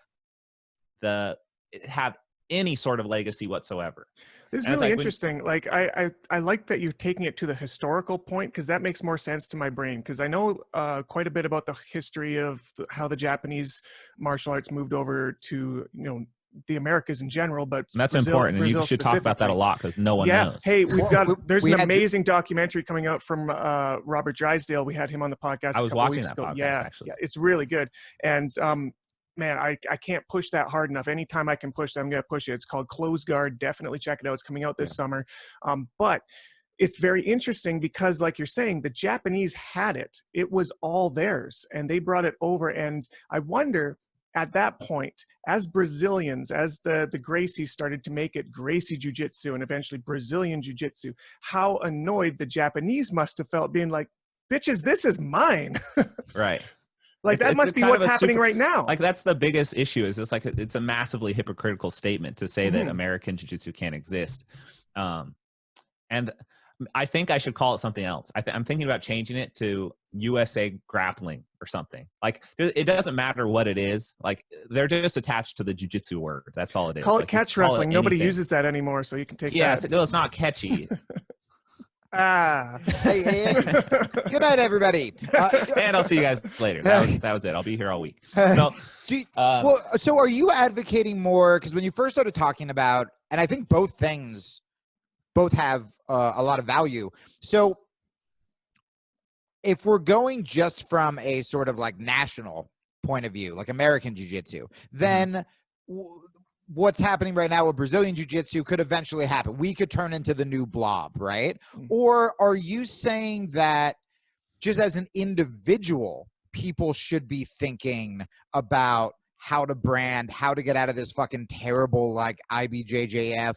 any sort of legacy whatsoever. This is really interesting. Like I like that you're taking it to the historical point, because that makes more sense to my brain, because I know quite a bit about the history of how the Japanese martial arts moved over to, the Americas in general, but and that's important, and you should talk about that a lot because no one knows. Hey, there's an amazing documentary coming out from Robert Drysdale. We had him on the podcast. I was watching that podcast, actually. Yeah, it's really good. And man, I can't push that hard enough. Anytime I can push that, I'm going to push it. It's called Close Guard. Definitely check it out. It's coming out this summer. But it's very interesting because, like you're saying, the Japanese had it. It was all theirs, and they brought it over. And I wonder, at that point, as Brazilians, as the Gracies started to make it Gracie Jiu-Jitsu and eventually Brazilian Jiu-Jitsu, how annoyed the Japanese must have felt, being like, bitches, this is mine. Right. Like that must be what's happening right now. Like that's the biggest issue, is it's a massively hypocritical statement to say that American Jiu-Jitsu can't exist. And I think I should call it something else. I'm thinking about changing it to USA grappling or something. Like it doesn't matter what it is. Like they're just attached to the jiu-jitsu word. That's all it is. Call it catch wrestling. Nobody uses that anymore, so you can take that. Yes, no, it's not catchy. Hey, good night, everybody. And I'll see you guys later. That was it. I'll be here all week. So, so are you advocating more? Because when you first started talking about, and I think both have a lot of value. So if we're going just from a sort of like national point of view, like American Jiu-Jitsu, then what's happening right now with Brazilian Jiu-Jitsu could eventually happen. We could turn into the new blob, right? Or are you saying that just as an individual, people should be thinking about how to brand, how to get out of this fucking terrible like IBJJF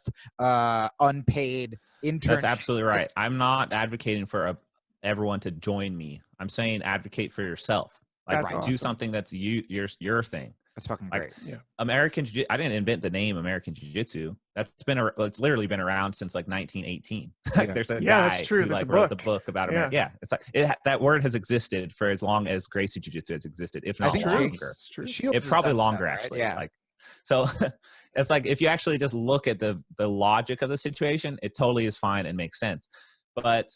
unpaid internship? That's absolutely right. I'm not advocating for everyone to join me. I'm saying advocate for yourself. Like do something that's your thing. That's fucking like, great. Yeah. American Jiu-Jitsu, I didn't invent the name American Jiu-Jitsu. It's literally been around since like 1918. Like there's a guy that's true. who like wrote the book about America. Yeah. It's like that word has existed for as long as Gracie Jiu-Jitsu has existed, if not longer. It's true. It's probably longer actually. Yeah. Like so it's like if you actually just look at the logic of the situation, it totally is fine and makes sense. But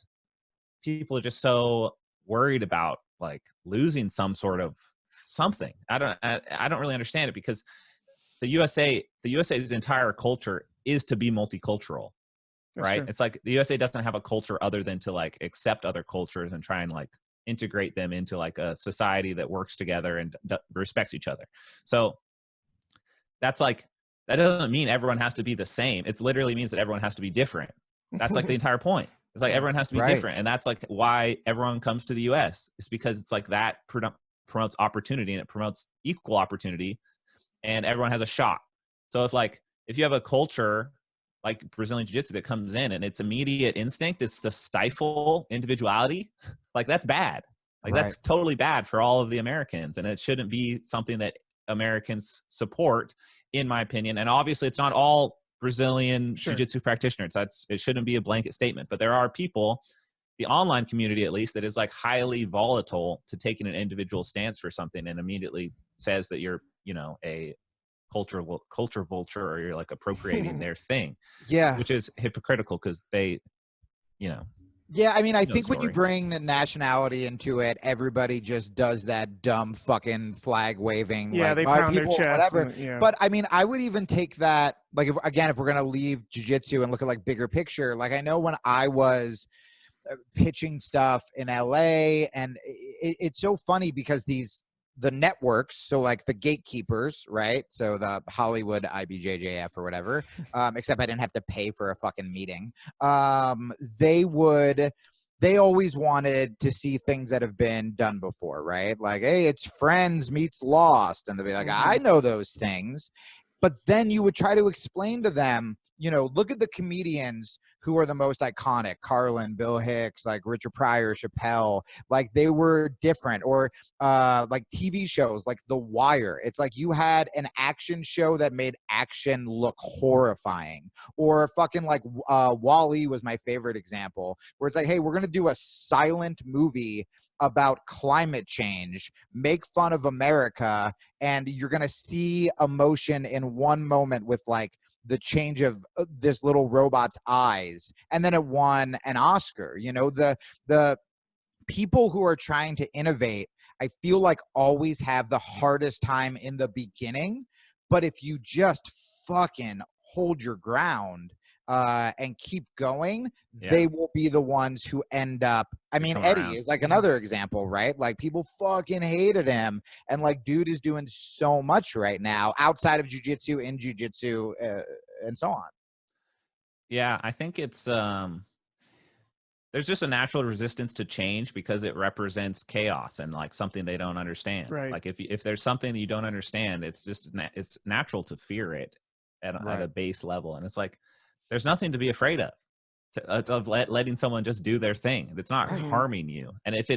people are just so worried about like losing some sort of something. I don't really understand it, because the USA's entire culture is to be multicultural. That's right. True. It's like the USA doesn't have a culture other than to like accept other cultures and try and like integrate them into like a society that works together and respects each other. So that's like, that doesn't mean everyone has to be the same. It literally means that everyone has to be different. That's like the entire point. It's like everyone has to be different. And that's like why everyone comes to the US. It's because it's like that promotes opportunity and it promotes equal opportunity, and everyone has a shot. So if you have a culture like Brazilian Jiu-Jitsu that comes in and its immediate instinct is to stifle individuality, like that's bad. Like that's totally bad for all of the Americans, and it shouldn't be something that Americans support, in my opinion. And obviously it's not all Brazilian Jiu-Jitsu practitioners. It shouldn't be a blanket statement, but there are people, the online community at least, that is like highly volatile to taking an individual stance for something and immediately says that you're, a culture vulture, or you're like appropriating their thing. Yeah. Which is hypocritical because they, Yeah, I mean, I think when you bring nationality into it, everybody just does that dumb fucking flag waving. Yeah, like, they pound their chest. Whatever. But I mean, I would even take that, like, if we're going to leave jiu-jitsu and look at like bigger picture, like I know when I was pitching stuff in LA, and it's so funny because the networks, so like the gatekeepers, right? So the Hollywood IBJJF or whatever, except I didn't have to pay for a fucking meeting. They always wanted to see things that have been done before, right? Like, hey, it's Friends meets Lost. And they'll be like, I know those things. But then you would try to explain to them, look at the comedians who are the most iconic, Carlin, Bill Hicks, like Richard Pryor, Chappelle, like they were different. Or like TV shows like The Wire. It's like you had an action show that made action look horrifying. Or fucking like Wall-E was my favorite example, where it's like, hey, we're going to do a silent movie about climate change, make fun of America, and you're going to see emotion in one moment with like the change of this little robot's eyes. And then it won an Oscar. The people who are trying to innovate, I feel like always have the hardest time in the beginning. But if you just fucking hold your ground and keep going, they will be the ones who end up. I mean, Eddie is like another example, right? Like people fucking hated him, and like dude is doing so much right now outside of jiu-jitsu, in jiu-jitsu, and so on. Yeah, I think it's there's just a natural resistance to change because it represents chaos and like something they don't understand. Right. Like if there's something that you don't understand, it's natural to fear it at a base level, and it's like there's nothing to be afraid of letting someone just do their thing. It's not harming you. And if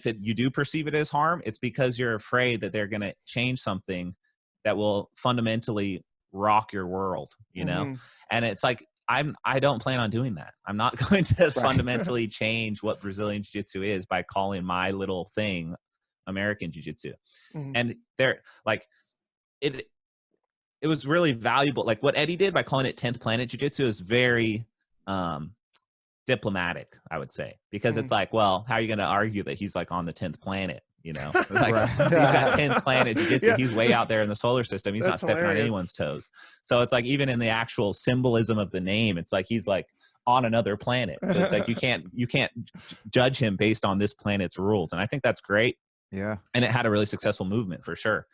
you do perceive it as harm, it's because you're afraid that they're going to change something that will fundamentally rock your world, And it's like, I don't plan on doing that. I'm not going to fundamentally change what Brazilian Jiu-Jitsu is by calling my little thing American Jiu-Jitsu. And they're like, it was really valuable. Like what Eddie did by calling it 10th Planet Jiu-Jitsu is very diplomatic, I would say, because it's like, well, how are you going to argue that he's like on the 10th planet? Like he's got 10th Planet Jiu-Jitsu. He's way out there in the solar system. He's not stepping on anyone's toes. So it's like, even in the actual symbolism of the name, it's like he's like on another planet. So it's like you can't judge him based on this planet's rules. And I think that's great. Yeah. And it had a really successful movement for sure.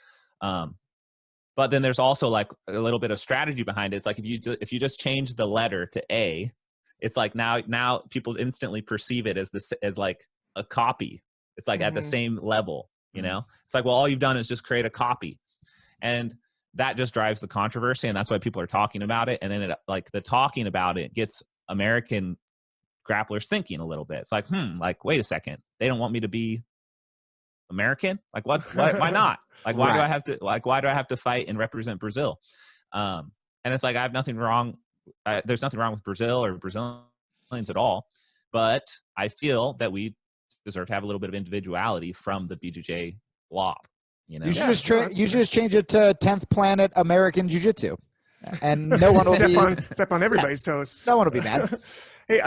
But then there's also like a little bit of strategy behind it. It's like if you just change the letter to A, it's like now people instantly perceive it as like a copy. It's like at the same level, It's like, well, all you've done is just create a copy, and that just drives the controversy, and that's why people are talking about it. And then the talking about it gets American grapplers thinking a little bit. It's like, like, wait a second, they don't want me to be American? Like what? Why not? Like, why do I have to fight and represent Brazil? And it's like, I have nothing wrong. There's nothing wrong with Brazil or Brazilians at all. But I feel that we deserve to have a little bit of individuality from the BJJ blob. You should just change it to 10th Planet American Jiu-Jitsu, and no one will step on everybody's toes. No one will be mad. Hey,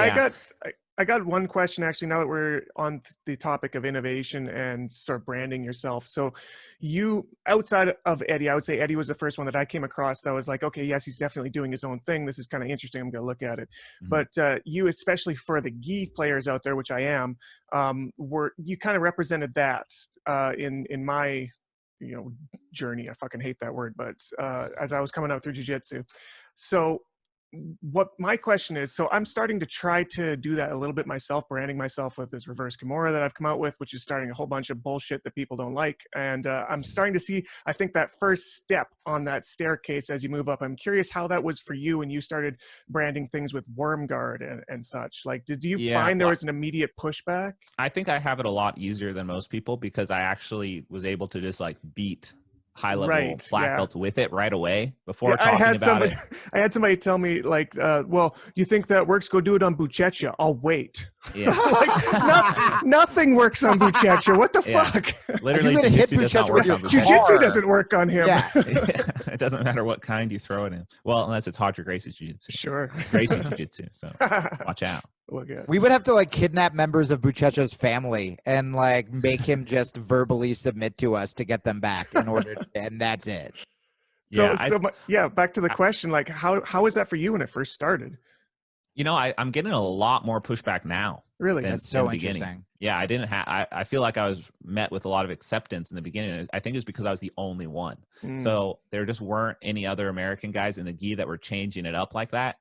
I got one question actually, now that we're on the topic of innovation and sort of branding yourself. So you, outside of Eddie, I would say Eddie was the first one that I came across that was like, okay, yes, he's definitely doing his own thing. This is kind of interesting. I'm going to look at it. But you, especially for the gi players out there, which I am, you kind of represented that in my journey. I fucking hate that word, but as I was coming out through jiu-jitsu. So what my question is, so I'm starting to try to do that a little bit myself, branding myself with this reverse Kimura that I've come out with, which is starting a whole bunch of bullshit that people don't like. And I'm starting to see, I think, that first step on that staircase as you move up. I'm curious how that was for you when you started branding things with worm guard and such. Like, did you find there was an immediate pushback? I think I have it a lot easier than most people because I actually was able to just like beat high-level black belt with it right away before talking about it. I had somebody tell me, like, well, you think that works? Go do it on Buchecha. I'll wait. Yeah. Like, nothing works on Buchecha. What the fuck? Literally, Jiu-Jitsu does not work on Buchecha. Jiu-Jitsu doesn't work on him. Yeah. It doesn't matter what kind you throw it in. Well, unless it's Hodger Gracie's Jiu-Jitsu. Sure. Gracie Jiu-Jitsu, so watch out. We would have to like kidnap members of Buchecha's family and like make him just verbally submit to us to get them back in order to, and that's it. So back to the question, like how was that for you when it first started? You know, I'm getting a lot more pushback now. Really? That's so interesting. Yeah, I didn't have I feel like I was met with a lot of acceptance in the beginning. I think it's because I was the only one. So there just weren't any other American guys in the gi that were changing it up like that.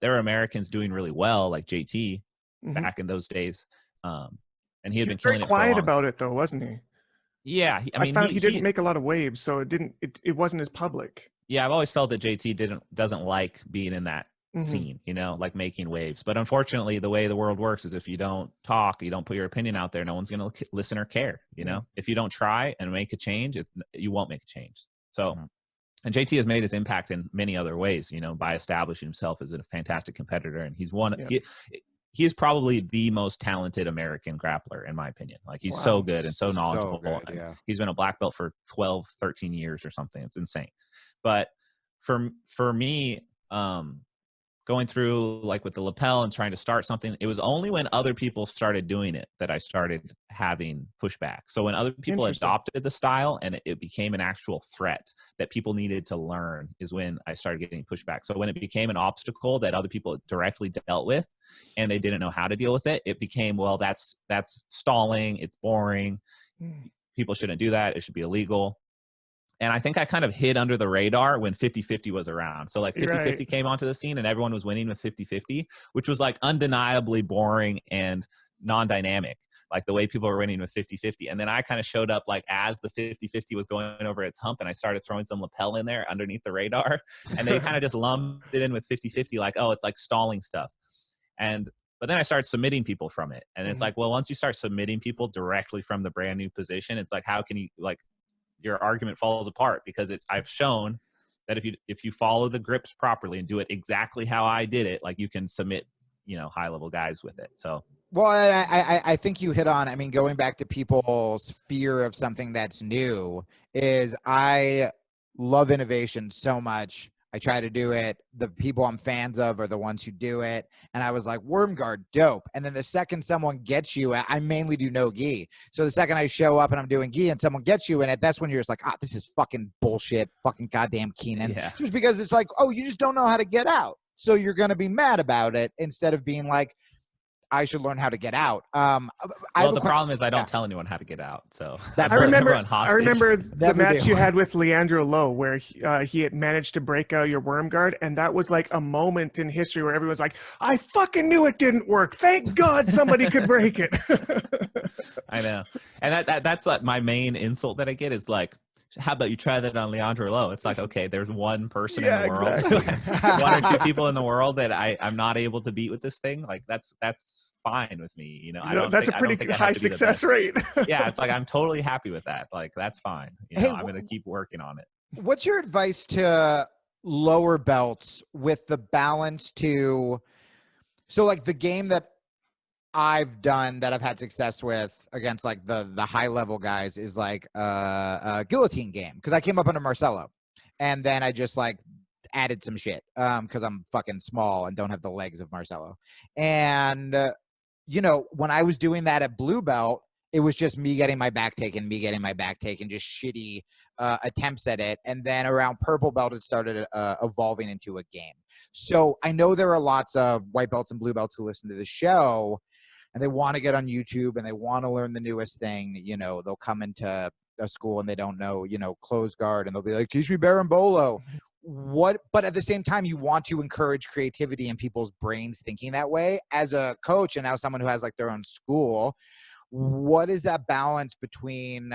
There were Americans doing really well, like JT back in those days. And he had been killing it. Quiet about it though, wasn't he? Yeah. I mean, he didn't make a lot of waves, so it wasn't as public. Yeah. I've always felt that JT doesn't like being in that scene, you know, like making waves. But unfortunately, the way the world works is if you don't talk, you don't put your opinion out there, no one's going to listen or care. You know, if you don't try and make a change, you won't make a change. So, and JT has made his impact in many other ways, you know, by establishing himself as a fantastic competitor. And he's he is probably the most talented American grappler, in my opinion. Like, he's so good and so knowledgeable. So good, yeah. He's been a black belt for 12, 13 years or something. It's insane. But for me, going through like with the lapel and trying to start something, it was only when other people started doing it that I started having pushback. So when other people adopted the style and it became an actual threat that people needed to learn is when I started getting pushback. So when it became an obstacle that other people directly dealt with and they didn't know how to deal with it, it became, well, that's stalling. It's boring. People shouldn't do that. It should be illegal. And I think I kind of hid under the radar when 50-50 was around. So like 50-50 came onto the scene and everyone was winning with 50-50, which was like undeniably boring and non-dynamic, like the way people were winning with 50-50. And then I kind of showed up like as the 50-50 was going over its hump and I started throwing some lapel in there underneath the radar. And they kind of just lumped it in with 50-50, like, oh, it's like stalling stuff. But then I started submitting people from it. And it's like, well, once you start submitting people directly from the brand new position, it's like, how can you, like, your argument falls apart because I've shown that if you follow the grips properly and do it exactly how I did it, like, you can submit, you know, high level guys with it. So, well, I think you hit on, I mean, going back to people's fear of something that's new is I love innovation so much. I try to do it. The people I'm fans of are the ones who do it. And I was like, worm guard, dope. And then the second someone gets you, I mainly do no gi. So the second I show up and I'm doing gi and someone gets you in it, that's when you're just like, this is fucking bullshit. Fucking goddamn Keenan. Yeah. Just because it's like, oh, you just don't know how to get out. So you're going to be mad about it instead of being like, I should learn how to get out. The problem is I don't tell anyone how to get out. So I remember the match you had with Leandro Lowe where he had managed to break out your worm guard, and that was like a moment in history where everyone's like, I fucking knew it didn't work. Thank God somebody could break it. I know. And that's like my main insult that I get is like, how about you try that on Leandro Lowe? It's like, okay, there's one person in the world, exactly. One or two people in the world that I'm not able to beat with this thing. Like that's fine with me. You know, that's a pretty high success rate. Yeah. It's like, I'm totally happy with that. Like, that's fine. You know, I'm going to keep working on it. What's your advice to lower belts with the balance to, so like the game that I've done that I've had success with against like the high level guys is like a guillotine game, because I came up under Marcelo and then I just like added some shit because I'm fucking small and don't have the legs of Marcelo. And you know, when I was doing that at blue belt, it was just me getting my back taken, just shitty attempts at it. And then around purple belt, it started evolving into a game. So I know there are lots of white belts and blue belts who listen to the show and they want to get on YouTube and they want to learn the newest thing. You know, they'll come into a school and they don't know, you know, closed guard, and they'll be like, teach me Berimbolo. but at the same time, you want to encourage creativity in people's brains thinking that way. As a coach and now someone who has like their own school, what is that balance between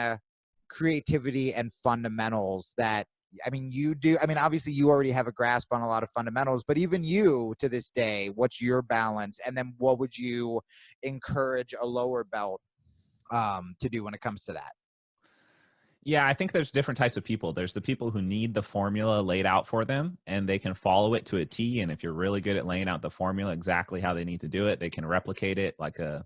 creativity and fundamentals that, I mean, you do? I mean, obviously you already have a grasp on a lot of fundamentals, but even you to this day, what's your balance? And then what would you encourage a lower belt to do when it comes to that? Yeah, I think there's different types of people. There's the people who need the formula laid out for them and they can follow it to a T. And if you're really good at laying out the formula exactly how they need to do it, they can replicate it like an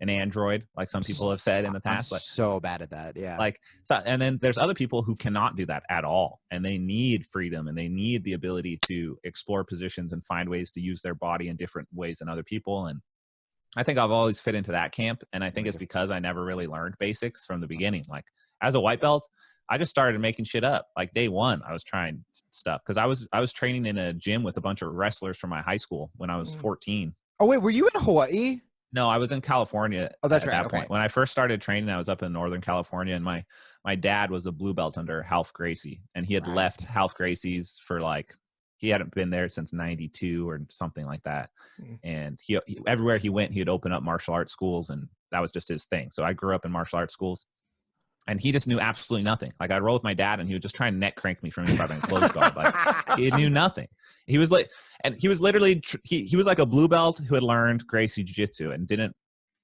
android, like some people have said in the past. I'm so bad at that. Yeah. Like, so, and then there's other people who cannot do that at all. And they need freedom and they need the ability to explore positions and find ways to use their body in different ways than other people. And I think I've always fit into that camp. And I think it's because I never really learned basics from the beginning. Like as a white belt, I just started making shit up. Like day one, I was trying stuff because I was training in a gym with a bunch of wrestlers from my high school when I was 14. Oh wait, were you in Hawaii? No, I was in California. Oh, that's at right. that point. When I first started training, I was up in Northern California, and my dad was a blue belt under Ralph Gracie, and he had left Ralph Gracie's for like, he hadn't been there since 92 or something like that. And he everywhere he went, he'd open up martial arts schools, and that was just his thing. So I grew up in martial arts schools, and he just knew absolutely nothing. Like I'd roll with my dad, and he would just try and neck crank me from inside my closed guard. Like he knew nothing. He was like, and he was literally he was like a blue belt who had learned Gracie Jiu-Jitsu and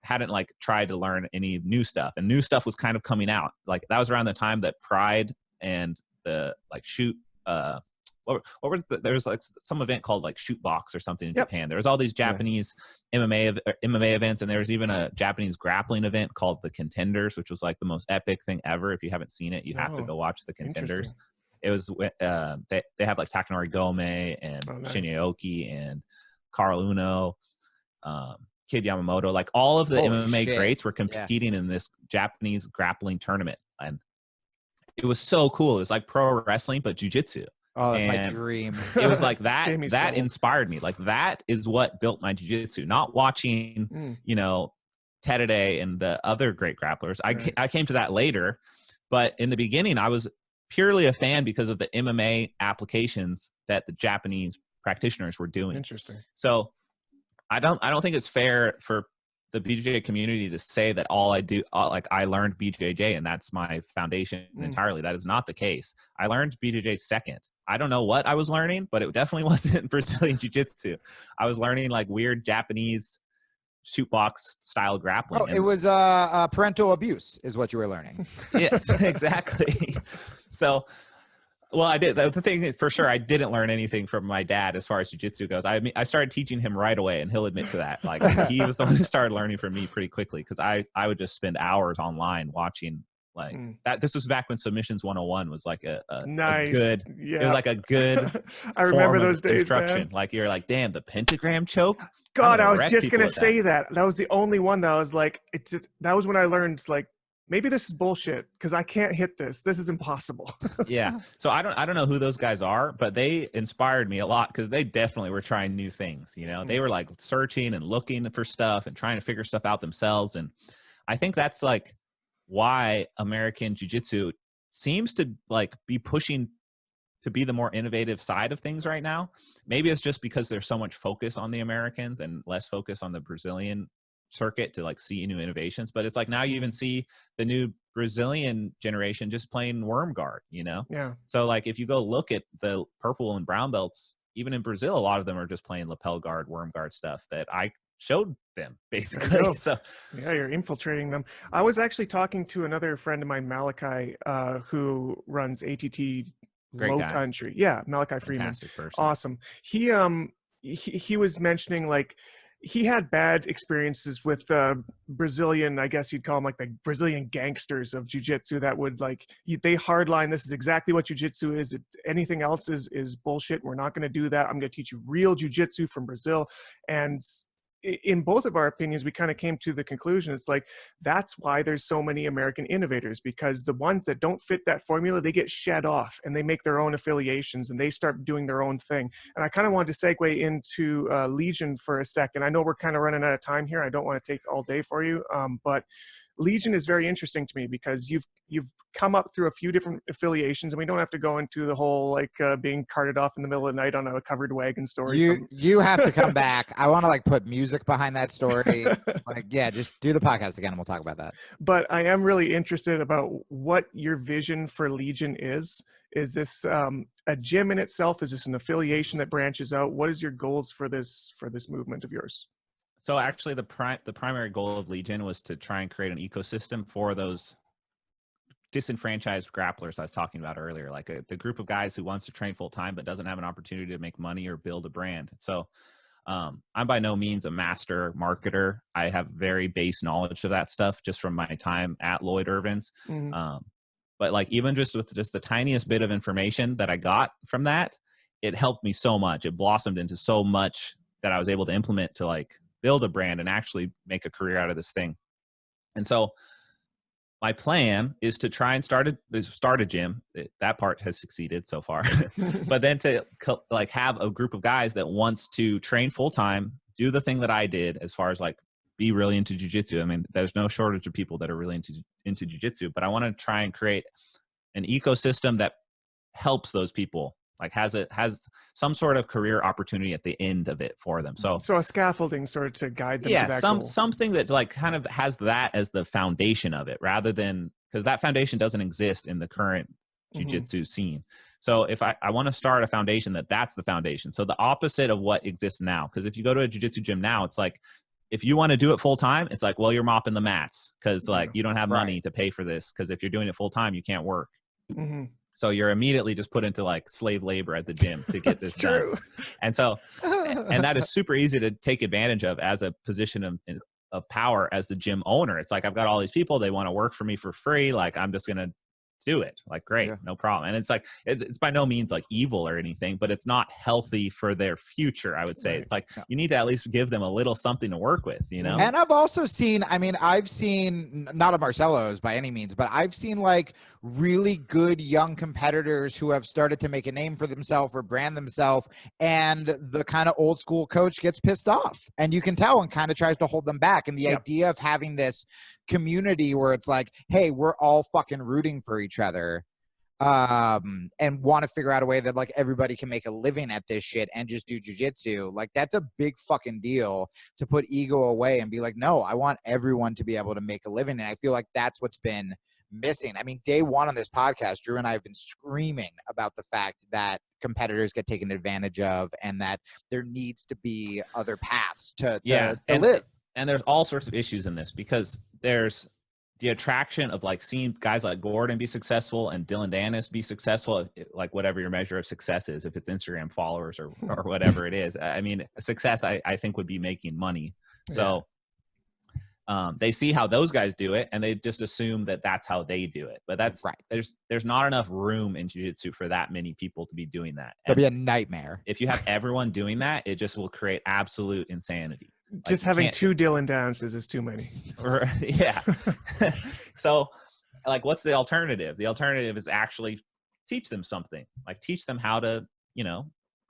hadn't like tried to learn any new stuff. And new stuff was kind of coming out. Like that was around the time that Pride and the like shoot. What was there was like some event called like Shoot Box or something in Japan. There was all these Japanese MMA events, and there was even a Japanese grappling event called the Contenders, which was like the most epic thing ever. If you haven't seen it, you have to go watch the Contenders. It was they have like Takanori Gomei and Shinya Aoki and Carl Uno, Kid Yamamoto, like all of the MMA greats were competing in this Japanese grappling tournament, and it was so cool. It was like pro wrestling but jiu-jitsu. Oh, that's my dream. It was like that. That inspired me. Like that is what built my jiu-jitsu. Not watching, you know, Tedade and the other great grapplers. I came to that later, but in the beginning, I was purely a fan because of the MMA applications that the Japanese practitioners were doing. Interesting. So I don't think it's fair for the BJJ community to say that all I do, like I learned BJJ and that's my foundation entirely. That is not the case. I learned BJJ second. I don't know what I was learning, but it definitely wasn't Brazilian Jiu-Jitsu. I was learning like weird Japanese shoot box style grappling. Oh, it was parental abuse is what you were learning. Yes, exactly. So, well, I did. The thing for sure, I didn't learn anything from my dad as far as jiu-jitsu goes. I mean, I started teaching him right away, and he'll admit to that. Like he was the one who started learning from me pretty quickly because I would just spend hours online watching like that. This was back when Submissions 101 was like a good. Yeah. It was like a good. I remember those days. Instruction. Man. Like you're like, damn, the pentagram choke. God, I was just gonna say that. That was the only one that I was like, that was when I learned like. Maybe this is bullshit because I can't hit this. This is impossible. Yeah. So I don't know who those guys are, but they inspired me a lot because they definitely were trying new things. You know, they were like searching and looking for stuff and trying to figure stuff out themselves. And I think that's like why American Jiu-Jitsu seems to like be pushing to be the more innovative side of things right now. Maybe it's just because there's so much focus on the Americans and less focus on the Brazilian circuit to like see new innovations. But it's like now you even see the new Brazilian generation just playing worm guard, you know? Yeah. So like if you go look at the purple and brown belts, even in Brazil, a lot of them are just playing lapel guard, worm guard stuff that I showed them basically. So yeah, you're infiltrating them. I was actually talking to another friend of mine, Malachi, who runs ATT Low Country. Yeah, Malachi Freeman. Fantastic person. Awesome. He was mentioning like he had bad experiences with Brazilian, I guess you'd call them like the Brazilian gangsters of jiu-jitsu that would like, they hardline, this is exactly what jiu-jitsu is. Anything else is bullshit. We're not going to do that. I'm going to teach you real jiu-jitsu from Brazil. And in both of our opinions, we kind of came to the conclusion, it's like, that's why there's so many American innovators, because the ones that don't fit that formula, they get shed off and they make their own affiliations and they start doing their own thing. And I kind of wanted to segue into Legion for a second. I know we're kind of running out of time here. I don't want to take all day for you, but Legion is very interesting to me because you've come up through a few different affiliations, and we don't have to go into the whole like being carted off in the middle of the night on a covered wagon story. You have to come back. I want to like put music behind that story. Like, yeah, just do the podcast again and we'll talk about that. But I am really interested about what your vision for Legion is. Is this a gym in itself? Is this an affiliation that branches out? What is your goals for this movement of yours? So actually, the primary goal of Legion was to try and create an ecosystem for those disenfranchised grapplers I was talking about earlier, like the group of guys who wants to train full time but doesn't have an opportunity to make money or build a brand. So I'm by no means a master marketer. I have very base knowledge of that stuff just from my time at Lloyd Irvin's. Mm-hmm. But like even just with just the tiniest bit of information that I got from that, it helped me so much. It blossomed into so much that I was able to implement to like build a brand and actually make a career out of this thing. And so my plan is to try and start a gym. That part has succeeded so far. But then to like have a group of guys that wants to train full time, do the thing that I did as far as like be really into jiu-jitsu. I mean, there's no shortage of people that are really into jiu-jitsu, but I want to try and create an ecosystem that helps those people, like has some sort of career opportunity at the end of it for them. So a scaffolding sort of to guide them. Yeah, to that goal. Something that like kind of has that as the foundation of it, rather than, because that foundation doesn't exist in the current jiu-jitsu scene. So if I want to start a foundation that's the foundation. So the opposite of what exists now, because if you go to a jiu-jitsu gym now, it's like, if you want to do it full time, it's like, well, you're mopping the mats because like you don't have money to pay for this. Because if you're doing it full time, you can't work. Mm-hmm. So you're immediately just put into like slave labor at the gym to get this done. And so, and that is super easy to take advantage of as a position of power as the gym owner. It's like, I've got all these people, they want to work for me for free. Like, I'm just going to do it. Like, great, no problem. And it's like, it's by no means like evil or anything, but it's not healthy for their future, I would say. It's like, you need to at least give them a little something to work with, you know? And I've also seen, I mean, I've seen, not of Marcelo's by any means, but I've seen like really good young competitors who have started to make a name for themselves or brand themselves, and the kind of old school coach gets pissed off, and you can tell, and kind of tries to hold them back. And the idea of having this community where it's like, hey, we're all fucking rooting for each other, and want to figure out a way that like everybody can make a living at this shit and just do jiu-jitsu, like that's a big fucking deal to put ego away and be like, no, I want everyone to be able to make a living. And I feel like that's what's been missing. I mean, day one on this podcast, Drew and I have been screaming about the fact that competitors get taken advantage of and that there needs to be other paths to live. And there's all sorts of issues in this, because there's the attraction of like seeing guys like Gordon be successful and Dylan Dennis be successful, like whatever your measure of success is, if it's Instagram followers or whatever it is. I mean, success, I think, would be making money. So they see how those guys do it and they just assume that that's how they do it. But that's right. There's not enough room in jiu-jitsu for that many people to be doing that. It'll be a nightmare. If you have everyone doing that, it just will create absolute insanity. Like, just having two Dylan Dances is too many. Yeah. So like, what's the alternative? The alternative is actually teach them something, like teach them how to,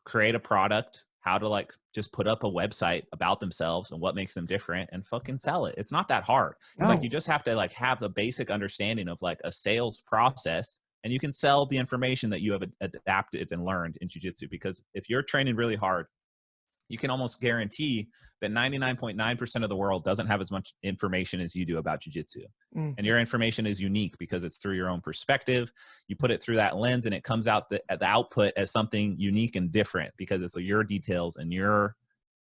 create a product, how to like just put up a website about themselves and what makes them different and fucking sell it. It's not that hard. It's like, you just have to like have a basic understanding of like a sales process, and you can sell the information that you have adapted and learned in jiu-jitsu. Because if you're training really hard, you can almost guarantee that 99.9% of the world doesn't have as much information as you do about jiu-jitsu. And your information is unique because it's through your own perspective. You put it through that lens and it comes out at the output as something unique and different because it's your details and your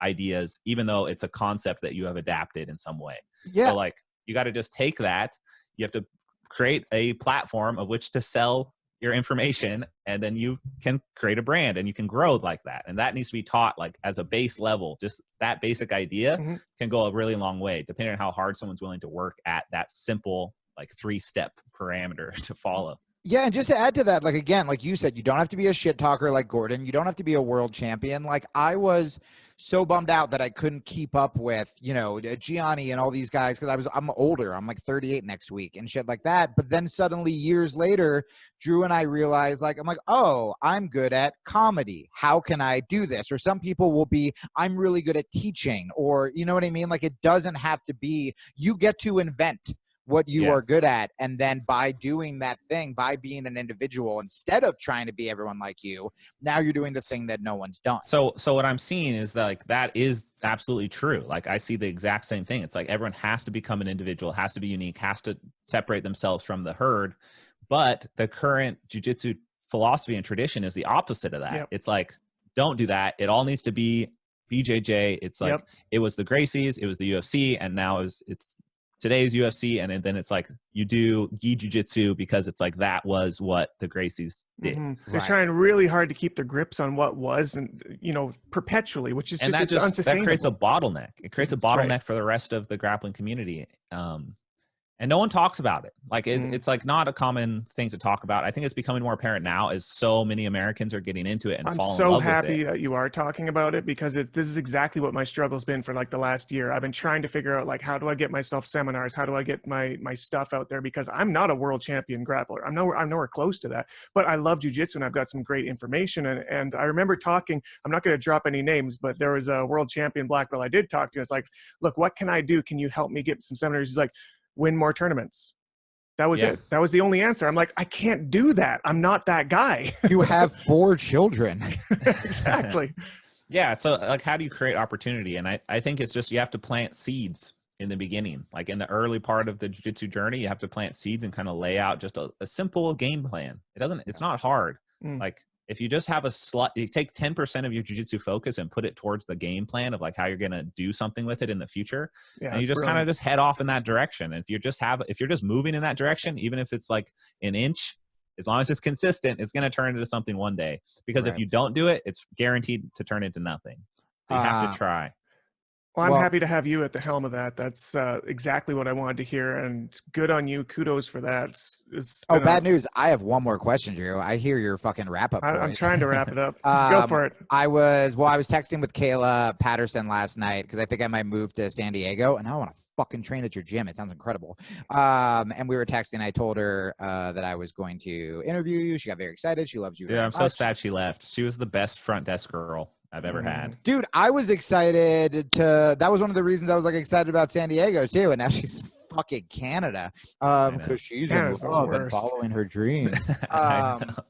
ideas, even though it's a concept that you have adapted in some way. So like, you got to just take that. You have to create a platform of which to sell your information, and then you can create a brand and you can grow like that. And that needs to be taught like as a base level. Just that basic idea can go a really long way, depending on how hard someone's willing to work at that simple, like 3-step parameter to follow. Yeah, and just to add to that, like, again, like you said, you don't have to be a shit talker like Gordon. You don't have to be a world champion. Like, I was so bummed out that I couldn't keep up with, Gianni and all these guys, because I'm older. I'm like 38 next week and shit like that. But then suddenly years later, Drew and I realized, like, I'm like, oh, I'm good at comedy. How can I do this? Or some people will be, I'm really good at teaching, or, you know what I mean? Like, it doesn't have to be, you get to invent what you are good at. And then by doing that thing, by being an individual, instead of trying to be everyone like you, now you're doing the thing that no one's done. So what I'm seeing is that, like, that is absolutely true. Like, I see the exact same thing. It's like everyone has to become an individual, has to be unique, has to separate themselves from the herd. But the current jiu-jitsu philosophy and tradition is the opposite of that. Yep. It's like, don't do that. It all needs to be BJJ. It's like, it was the Gracies, it was the UFC, and now it's today's UFC. And then it's like, you do gi jiu-jitsu because it's like, that was what the Gracies did. They're trying really hard to keep their grips on what was, and, you know, perpetually, which is unsustainable. That creates a bottleneck. It creates a bottleneck for the rest of the grappling community. And no one talks about it. Like, it's like not a common thing to talk about. I think it's becoming more apparent now as so many Americans are getting into it and falling in love with it. I'm so happy that you are talking about it, because this is exactly what my struggle's been for like the last year. I've been trying to figure out, like, how do I get myself seminars? How do I get my stuff out there? Because I'm not a world champion grappler. I'm nowhere close to that, but I love jiu-jitsu and I've got some great information. And I remember talking, I'm not going to drop any names, but there was a world champion black belt I did talk to. It's like, look, what can I do? Can you help me get some seminars? He's like, win more tournaments. That was it. That was the only answer. I'm like, I can't do that. I'm not that guy. You have 4 children. Exactly. Yeah. So, like, how do you create opportunity? And I think it's just, you have to plant seeds in the beginning. Like, in the early part of the jiu-jitsu journey, you have to plant seeds and kind of lay out just a simple game plan. It's not hard. Like, if you just have you take 10% of your jiu-jitsu focus and put it towards the game plan of like how you're going to do something with it in the future. And you just kind of just head off in that direction. And if you're just moving in that direction, even if it's like an inch, as long as it's consistent, it's going to turn into something one day. Because if you don't do it, it's guaranteed to turn into nothing. So you have to try. Well, I'm happy to have you at the helm of that. That's exactly what I wanted to hear, and good on you. Kudos for that. Bad news. I have one more question, Drew. I hear your fucking wrap up. I'm trying to wrap it up. Go for it. I was texting with Kayla Patterson last night because I think I might move to San Diego, and I want to fucking train at your gym. It sounds incredible. And we were texting. I told her that I was going to interview you. She got very excited. She loves you. Yeah, I'm so sad she left. She was the best front desk girl I've ever had. Dude, I was excited that was one of the reasons I was like excited about San Diego too. And now she's fucking Canada. Because she's in love and following her dreams.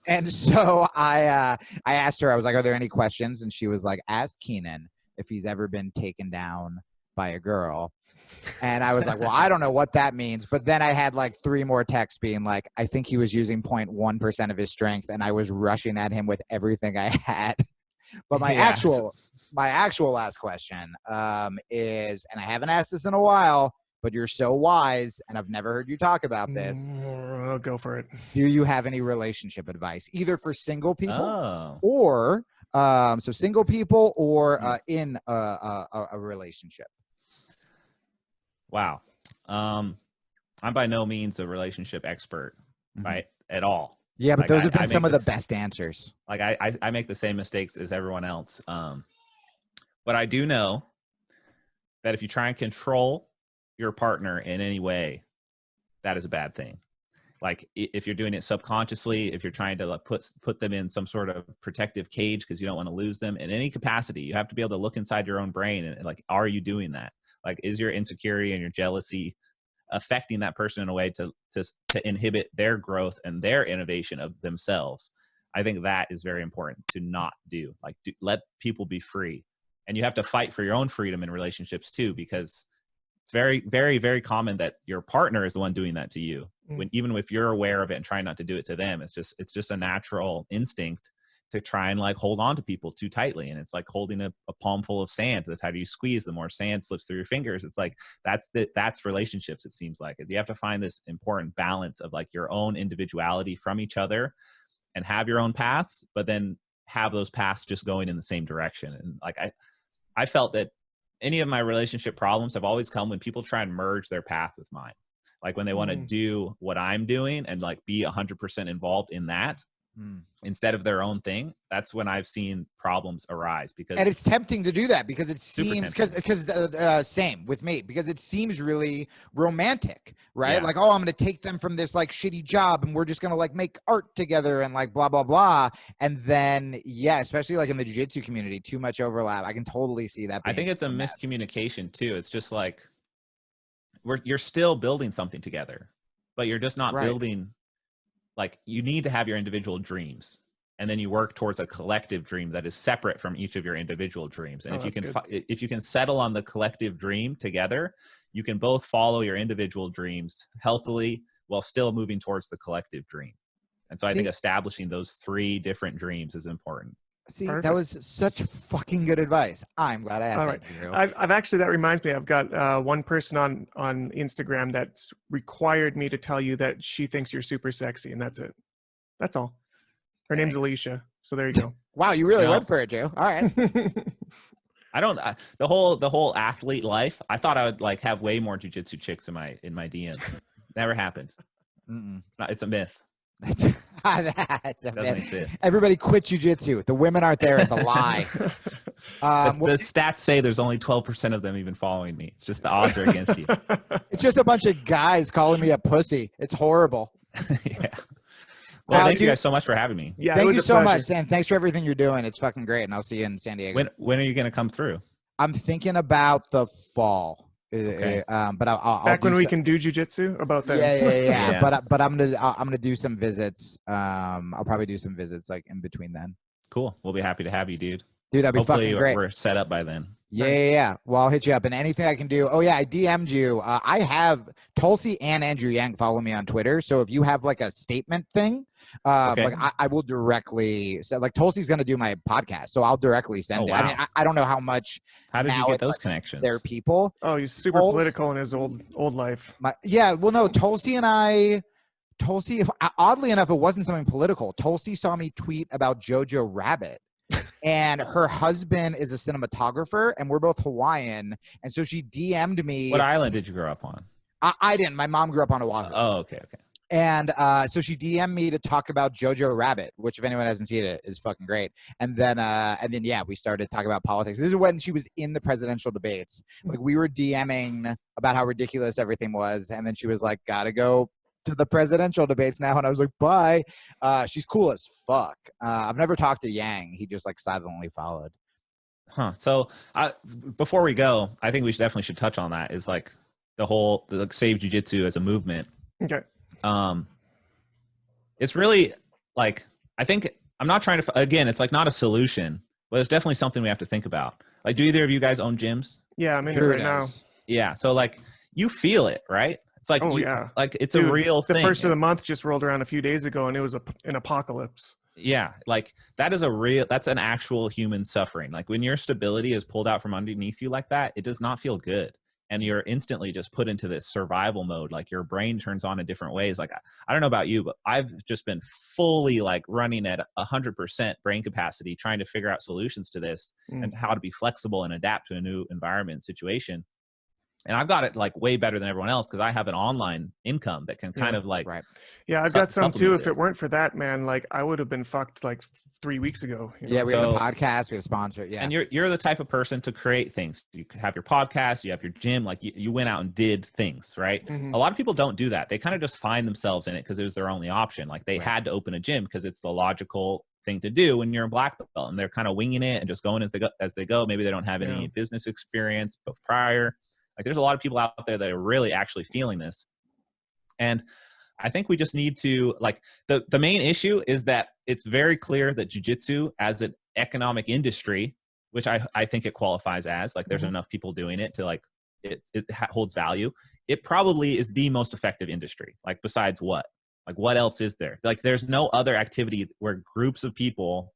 And so I asked her, I was like, are there any questions? And she was like, ask Keenan if he's ever been taken down by a girl. And I was like, well, I don't know what that means. But then I had like 3 more texts being like, I think he was using 0.1% of his strength and I was rushing at him with everything I had. But my actual last question is, and I haven't asked this in a while, but you're so wise and I've never heard you talk about this. I'll go for it. Do you have any relationship advice, either for single people or so single people or in a relationship? Wow. I'm by no means a relationship expert, right? At all. Yeah, but those have been some of the best answers. Like I make the same mistakes as everyone else. But I do know that if you try and control your partner in any way, that is a bad thing. Like if you're doing it subconsciously, if you're trying to like put them in some sort of protective cage because you don't want to lose them in any capacity, you have to be able to look inside your own brain and like, are you doing that? Like, is your insecurity and your jealousy affecting that person in a way to inhibit their growth and their innovation of themselves? I think that is very important to not do. Like, let people be free. And you have to fight for your own freedom in relationships too, because it's very, very, very common that your partner is the one doing that to you. Even if you're aware of it and trying not to do it to them, it's just a natural instinct to try and like hold on to people too tightly. And it's like holding a palm full of sand. The tighter you squeeze, the more sand slips through your fingers. It's like, that's relationships. It seems like you have to find this important balance of like your own individuality from each other and have your own paths, but then have those paths just going in the same direction. And like, I felt that any of my relationship problems have always come when people try and merge their path with mine. Like when they want to do what I'm doing and like be 100% involved in that, instead of their own thing, that's when I've seen problems arise. And it's tempting to do that because it seems same with me, because it seems really romantic, right? Yeah. Like, oh, I'm going to take them from this like shitty job and we're just going to like make art together and like blah, blah, blah. And then, yeah, especially like in the jiu-jitsu community, too much overlap. I can totally see that. I think it's a miscommunication too. It's just like, you're still building something together, but you're just not Right. building, like, you need to have your individual dreams, and then you work towards a collective dream that is separate from each of your individual dreams. And if you can settle on the collective dream together, you can both follow your individual dreams healthily while still moving towards the collective dream. And so I think establishing those 3 different dreams is important. See, Perfect. That was such fucking good advice. I'm glad I asked that, Drew. I've actually, that reminds me, I've got one person on Instagram that's required me to tell you that she thinks you're super sexy, and that's it. That's all. Her name's Alicia. So there you go. Wow, you really went for it, Drew. All right. I don't the whole athlete life. I thought I would like have way more jiu-jitsu chicks in my DMs. Never happened. It's a myth. That's a Doesn't exist. Everybody quit jiu-jitsu. The women aren't there. It's a lie. The stats say there's only 12% of them even following me. It's just the odds are against you. It's just a bunch of guys calling me a pussy. It's horrible. Yeah. Well, thank you guys so much for having me. Yeah, thank you so much, and thanks for everything you're doing. It's fucking great, and I'll see you in San Diego. When are you going to come through? I'm thinking about the fall. Okay. But I'll back when we can do jiu-jitsu about that. Yeah. But I'm gonna do some visits. I'll probably do some visits like in between then. Cool. We'll be happy to have you, dude. Dude, that'd be fucking great. We're set up by then. Yeah. Well, I'll hit you up, and anything I can do. Oh yeah, I DM'd you. I have Tulsi and Andrew Yang follow me on Twitter. So if you have like a statement thing, like I will directly send. Like Tulsi's gonna do my podcast, so I'll directly send it. Wow. I mean, I don't know how much. How did you get those connections? They're people. Oh, he's super political in his old life. Well, no, Tulsi and I. Tulsi, oddly enough, it wasn't something political. Tulsi saw me tweet about Jojo Rabbit. And her husband is a cinematographer, and we're both Hawaiian. And so she DM'd me. What island did you grow up on? I didn't. My mom grew up on Oahu. Oh, okay. And so she DM'd me to talk about Jojo Rabbit, which if anyone hasn't seen it, is fucking great. And then yeah, we started talking about politics. This is when she was in the presidential debates. Like we were DMing about how ridiculous everything was, and then she was like, "Gotta go to the presidential debates now," and I was like, bye. She's cool as fuck. I've never talked to Yang. He just like silently followed. So before we go, I think we definitely should touch on that, is like the Save Jiu-Jitsu as a movement. Okay. It's really like, I think I'm not trying to, again, it's like not a solution, but it's definitely something we have to think about. Like, do either of you guys own gyms? Yeah, I'm in it right now. Yeah. So like you feel it, right? It's like, like it's a real thing. The first of the month just rolled around a few days ago, and it was an apocalypse. Yeah, like that's an actual human suffering. Like when your stability is pulled out from underneath you like that, it does not feel good. And you're instantly just put into this survival mode. Like your brain turns on in different ways. Like, I don't know about you, but I've just been fully like running at 100% brain capacity, trying to figure out solutions to this and how to be flexible and adapt to a new environment situation. And I've got it like way better than everyone else because I have an online income that can kind of like, yeah, I've got some too. If it weren't for that, man, like I would have been fucked like 3 weeks ago. You know? Yeah, we have a podcast, we have a sponsor. Yeah, and you're the type of person to create things. You have your podcast, you have your gym, like you went out and did things, right? A lot of people don't do that. They kind of just find themselves in it because it was their only option. Like they had to open a gym because it's the logical thing to do when you're a black belt, and they're kind of winging it and just going as they go. Maybe they don't have any business experience but prior. Like there's a lot of people out there that are really actually feeling this. And I think we just need to, like, the main issue is that it's very clear that jiu-jitsu as an economic industry, which I think it qualifies as, like there's enough people doing it to like, it holds value. It probably is the most effective industry. Like besides what? Like what else is there? Like there's no other activity where groups of people,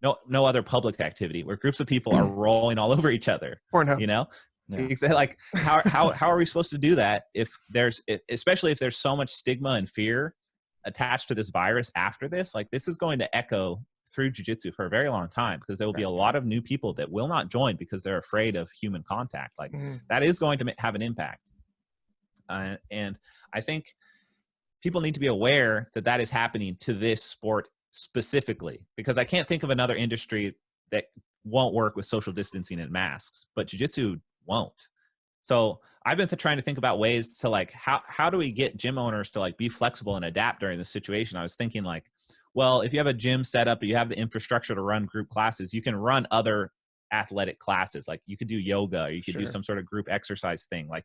no other public activity where groups of people are rolling all over each other, you know? Yeah. Like how are we supposed to do that especially if there's so much stigma and fear attached to this virus after this? Like this is going to echo through jiu-jitsu for a very long time because there will be a lot of new people that will not join because they're afraid of human contact. Like that is going to have an impact. And I think people need to be aware that is happening to this sport specifically, because I can't think of another industry that won't work with social distancing and masks, but jiu-jitsu won't. So I've been trying to think about ways to like, how do we get gym owners to like be flexible and adapt during this situation? I was thinking like, well, if you have a gym set up, you have the infrastructure to run group classes, you can run other athletic classes. Like you could do yoga, or you could do some sort of group exercise thing. Like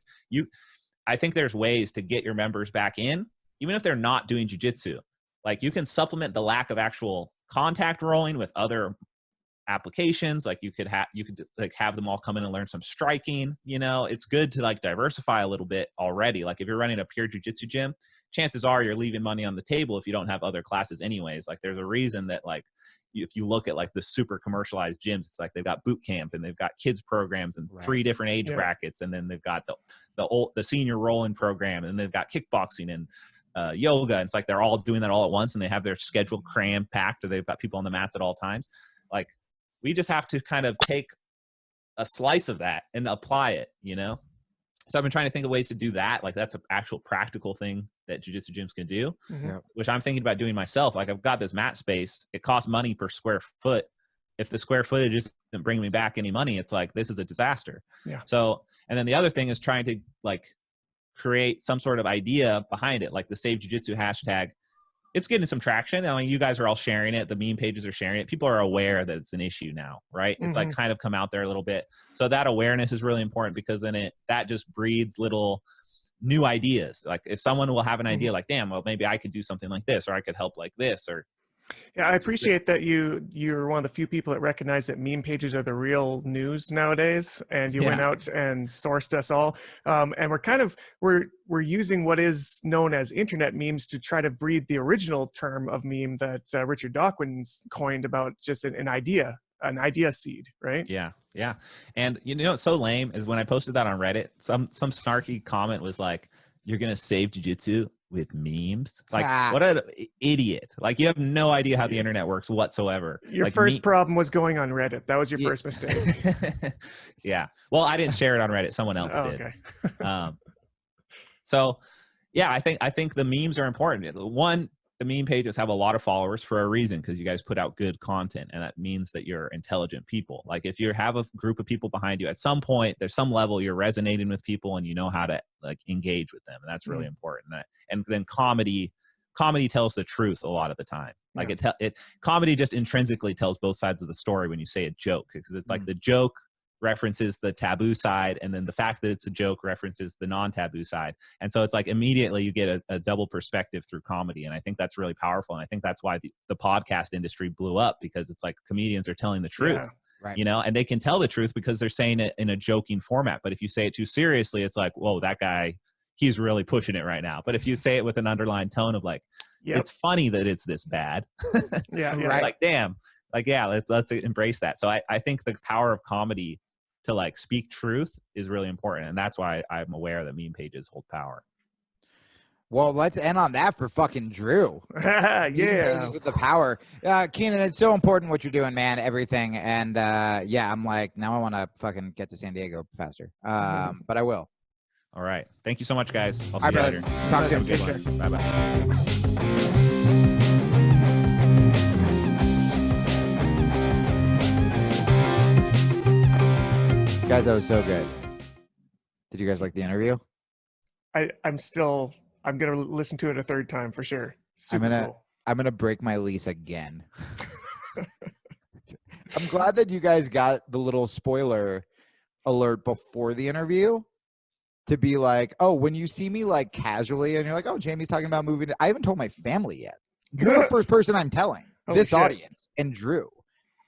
I think there's ways to get your members back in, even if they're not doing jiu-jitsu. Like you can supplement the lack of actual contact rolling with other applications. Like you could have them all come in and learn some striking. You know, it's good to like diversify a little bit already. Like if you're running a pure jiu-jitsu gym, chances are you're leaving money on the table if you don't have other classes anyways. Like there's a reason that like if you look at like the super commercialized gyms, it's like they've got boot camp and they've got kids programs and 3 different age brackets, and then they've got the senior rolling program, and they've got kickboxing and yoga. And it's like they're all doing that all at once, and they have their schedule cram packed, or they've got people on the mats at all times. Like we just have to kind of take a slice of that and apply it, you know? So I've been trying to think of ways to do that. Like that's an actual practical thing that jiu-jitsu gyms can do, which I'm thinking about doing myself. Like I've got this mat space. It costs money per square foot. If the square footage isn't bringing me back any money, it's like, this is a disaster. Yeah. So, and then the other thing is trying to like create some sort of idea behind it. Like the Save Jiu-Jitsu hashtag, it's getting some traction. I mean, you guys are all sharing it. The meme pages are sharing it. People are aware that it's an issue now, right? It's like kind of come out there a little bit. So that awareness is really important, because then that just breeds little new ideas. Like if someone will have an idea like, damn, well, maybe I could do something like this, or I could help like this, or. Yeah, I appreciate that you're one of the few people that recognize that meme pages are the real news nowadays, and you went out and sourced us all. And we're using what is known as internet memes to try to breed the original term of meme that Richard Dawkins coined about just an idea seed, right? Yeah. Yeah. And you know, what's so lame is when I posted that on Reddit, some snarky comment was like, you're going to save jiu-jitsu with memes? Like, what an idiot. Like, you have no idea how the internet works whatsoever. Your like, first problem was going on Reddit. That was your first mistake. Yeah. Well, I didn't share it on Reddit. Someone else did. Okay. So, yeah, I think the memes are important. One, the meme pages have a lot of followers for a reason, because you guys put out good content, and that means that you're intelligent people. Like if you have a group of people behind you, at some point there's some level you're resonating with people and you know how to like engage with them, and that's really important. And then comedy tells the truth a lot of the time. Like comedy just intrinsically tells both sides of the story when you say a joke, because it's like the joke references the taboo side, and then the fact that it's a joke references the non-taboo side. And so it's like immediately you get a double perspective through comedy. And I think that's really powerful. And I think that's why the podcast industry blew up, because it's like comedians are telling the truth, you know, and they can tell the truth because they're saying it in a joking format. But if you say it too seriously, it's like, whoa, that guy, he's really pushing it right now. But if you say it with an underlying tone of like, it's funny that it's this bad. Like, damn, like, yeah, let's embrace that. So I think the power of comedy to like speak truth is really important. And that's why I'm aware that meme pages hold power. Well, let's end on that for fucking Drew. With the power. Keenan, it's so important what you're doing, man, everything. And I'm like, now I want to fucking get to San Diego faster. But I will. All right. Thank you so much, guys. I'll see you later. Talk soon. Bye-bye. Guys, that was so good. Did you guys like the interview? I'm gonna listen to it a third time for sure. I'm gonna break my lease again. I'm glad that you guys got the little spoiler alert before the interview to be like, oh, when you see me like casually and you're like, oh, Jamie's talking about moving. I haven't told my family yet. You're the first person I'm telling. This audience and Drew.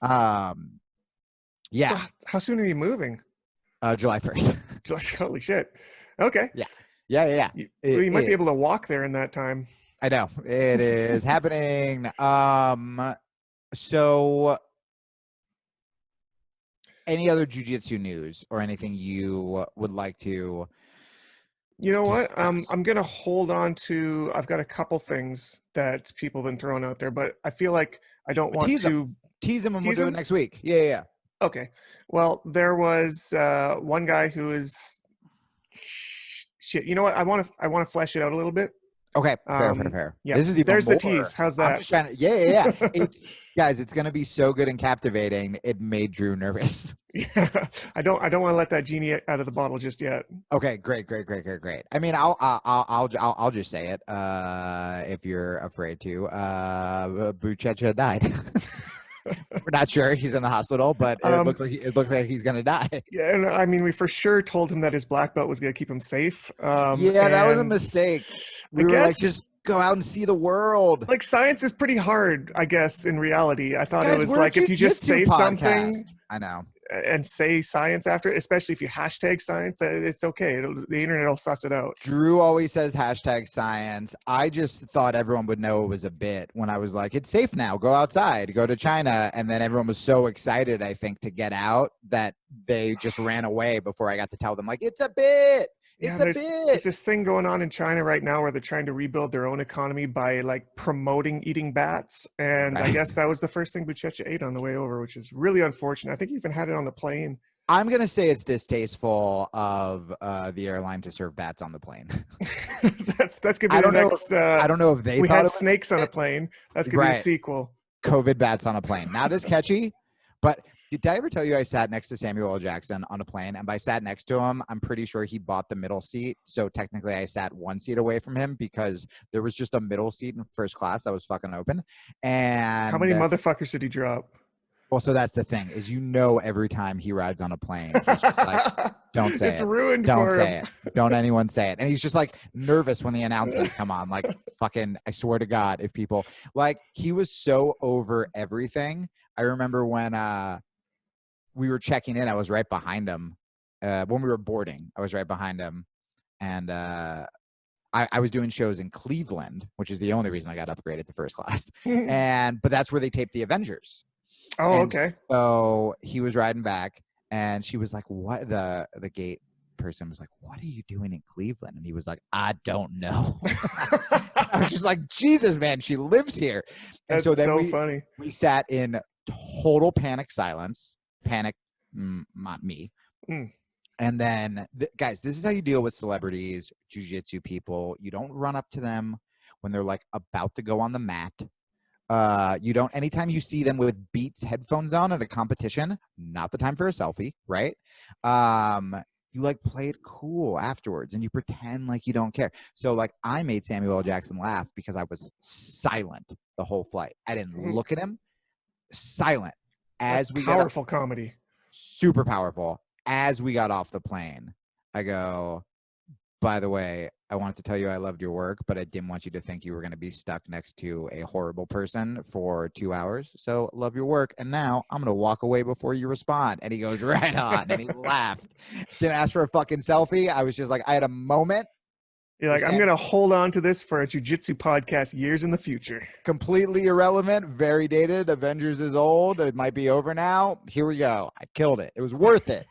So how soon are you moving? July 1st. Holy shit. Okay. Yeah. You might be able to walk there in that time. I know. It is happening. So any other jiu-jitsu news or anything you would like to? You know what? I'm going to hold on to, I've got a couple things that people have been throwing out there, but I feel like I don't want to tease them and we'll do it next week. Yeah. Okay. Well, there was one guy who is shit. You know what? I want to flesh it out a little bit. Okay. Fair. Yeah. This is even There's more. the tease. How's that? Guys, it's gonna be so good and captivating. It made Drew nervous. Yeah. I don't want to let that genie out of the bottle just yet. Okay. Great. I mean, I'll just say it. If you're afraid to, Buchecha died. We're not sure. He's in the hospital, but it looks like he's gonna die. Yeah, and I mean, we for sure told him that his black belt was gonna keep him safe. Yeah, that was a mistake. We were like, just go out and see the world. Like, science is pretty hard, I guess. In reality, I thought it was like if you just say something. I know. And say science after, especially if you hashtag science, it's okay. The internet will suss it out. Drew always says hashtag science. I just thought everyone would know it was a bit when I was like, it's safe now. Go outside. Go to China. And then everyone was so excited, I think, to get out that they just ran away before I got to tell them, like, it's a bit. There's this thing going on in China right now where they're trying to rebuild their own economy by like promoting eating bats. And I guess that was the first thing Buchecha ate on the way over, which is really unfortunate. I think he even had it on the plane. I'm going to say it's distasteful of the airline to serve bats on the plane. that's going to be the next. I don't know if we had snakes on a plane. That's going to be the sequel. COVID bats on a plane. Not as catchy, but did I ever tell you I sat next to Samuel L. Jackson on a plane? And by sat next to him, I'm pretty sure he bought the middle seat. So technically I sat one seat away from him because there was just a middle seat in first class that was fucking open. And how many motherfuckers did he drop? Well, so that's the thing is, every time he rides on a plane, he's just like, don't say it's it. Ruined don't for say him. it. Don't anyone say it. And he's just like nervous when the announcements come on. Like, fucking, I swear to God, if people like, he was so over everything. I remember when we were checking in, I was right behind him. When we were boarding, I was right behind him. And I was doing shows in Cleveland, which is the only reason I got upgraded to first class. But that's where they taped the Avengers. Oh, okay. So he was riding back, and she was like, "What?" The gate person was like, "What are you doing in Cleveland?" And he was like, "I don't know." I was just like, "Jesus, man, she lives here." And That's so then so funny. We sat in total panic silence. Panic, not me. And then, guys, this is how you deal with celebrities, jiu-jitsu people. You don't run up to them when they're like about to go on the mat. You don't, anytime you see them with Beats headphones on at a competition, not the time for a selfie, right? You like play it cool afterwards and you pretend like you don't care. So like I made Samuel L. Jackson laugh because I was silent the whole flight. I didn't look at him. Silent. That's powerful comedy. Super powerful. As we got off the plane, I go, by the way, I wanted to tell you I loved your work, but I didn't want you to think you were going to be stuck next to a horrible person for 2 hours. So love your work. And now I'm going to walk away before you respond. And he goes, right on. And he laughed. Didn't ask for a fucking selfie. I was just like, I had a moment. You're like, I'm going to hold on to this for a jiu-jitsu podcast years in the future. Completely irrelevant, very dated. Avengers is old. It might be over now. Here we go. I killed it. It was worth it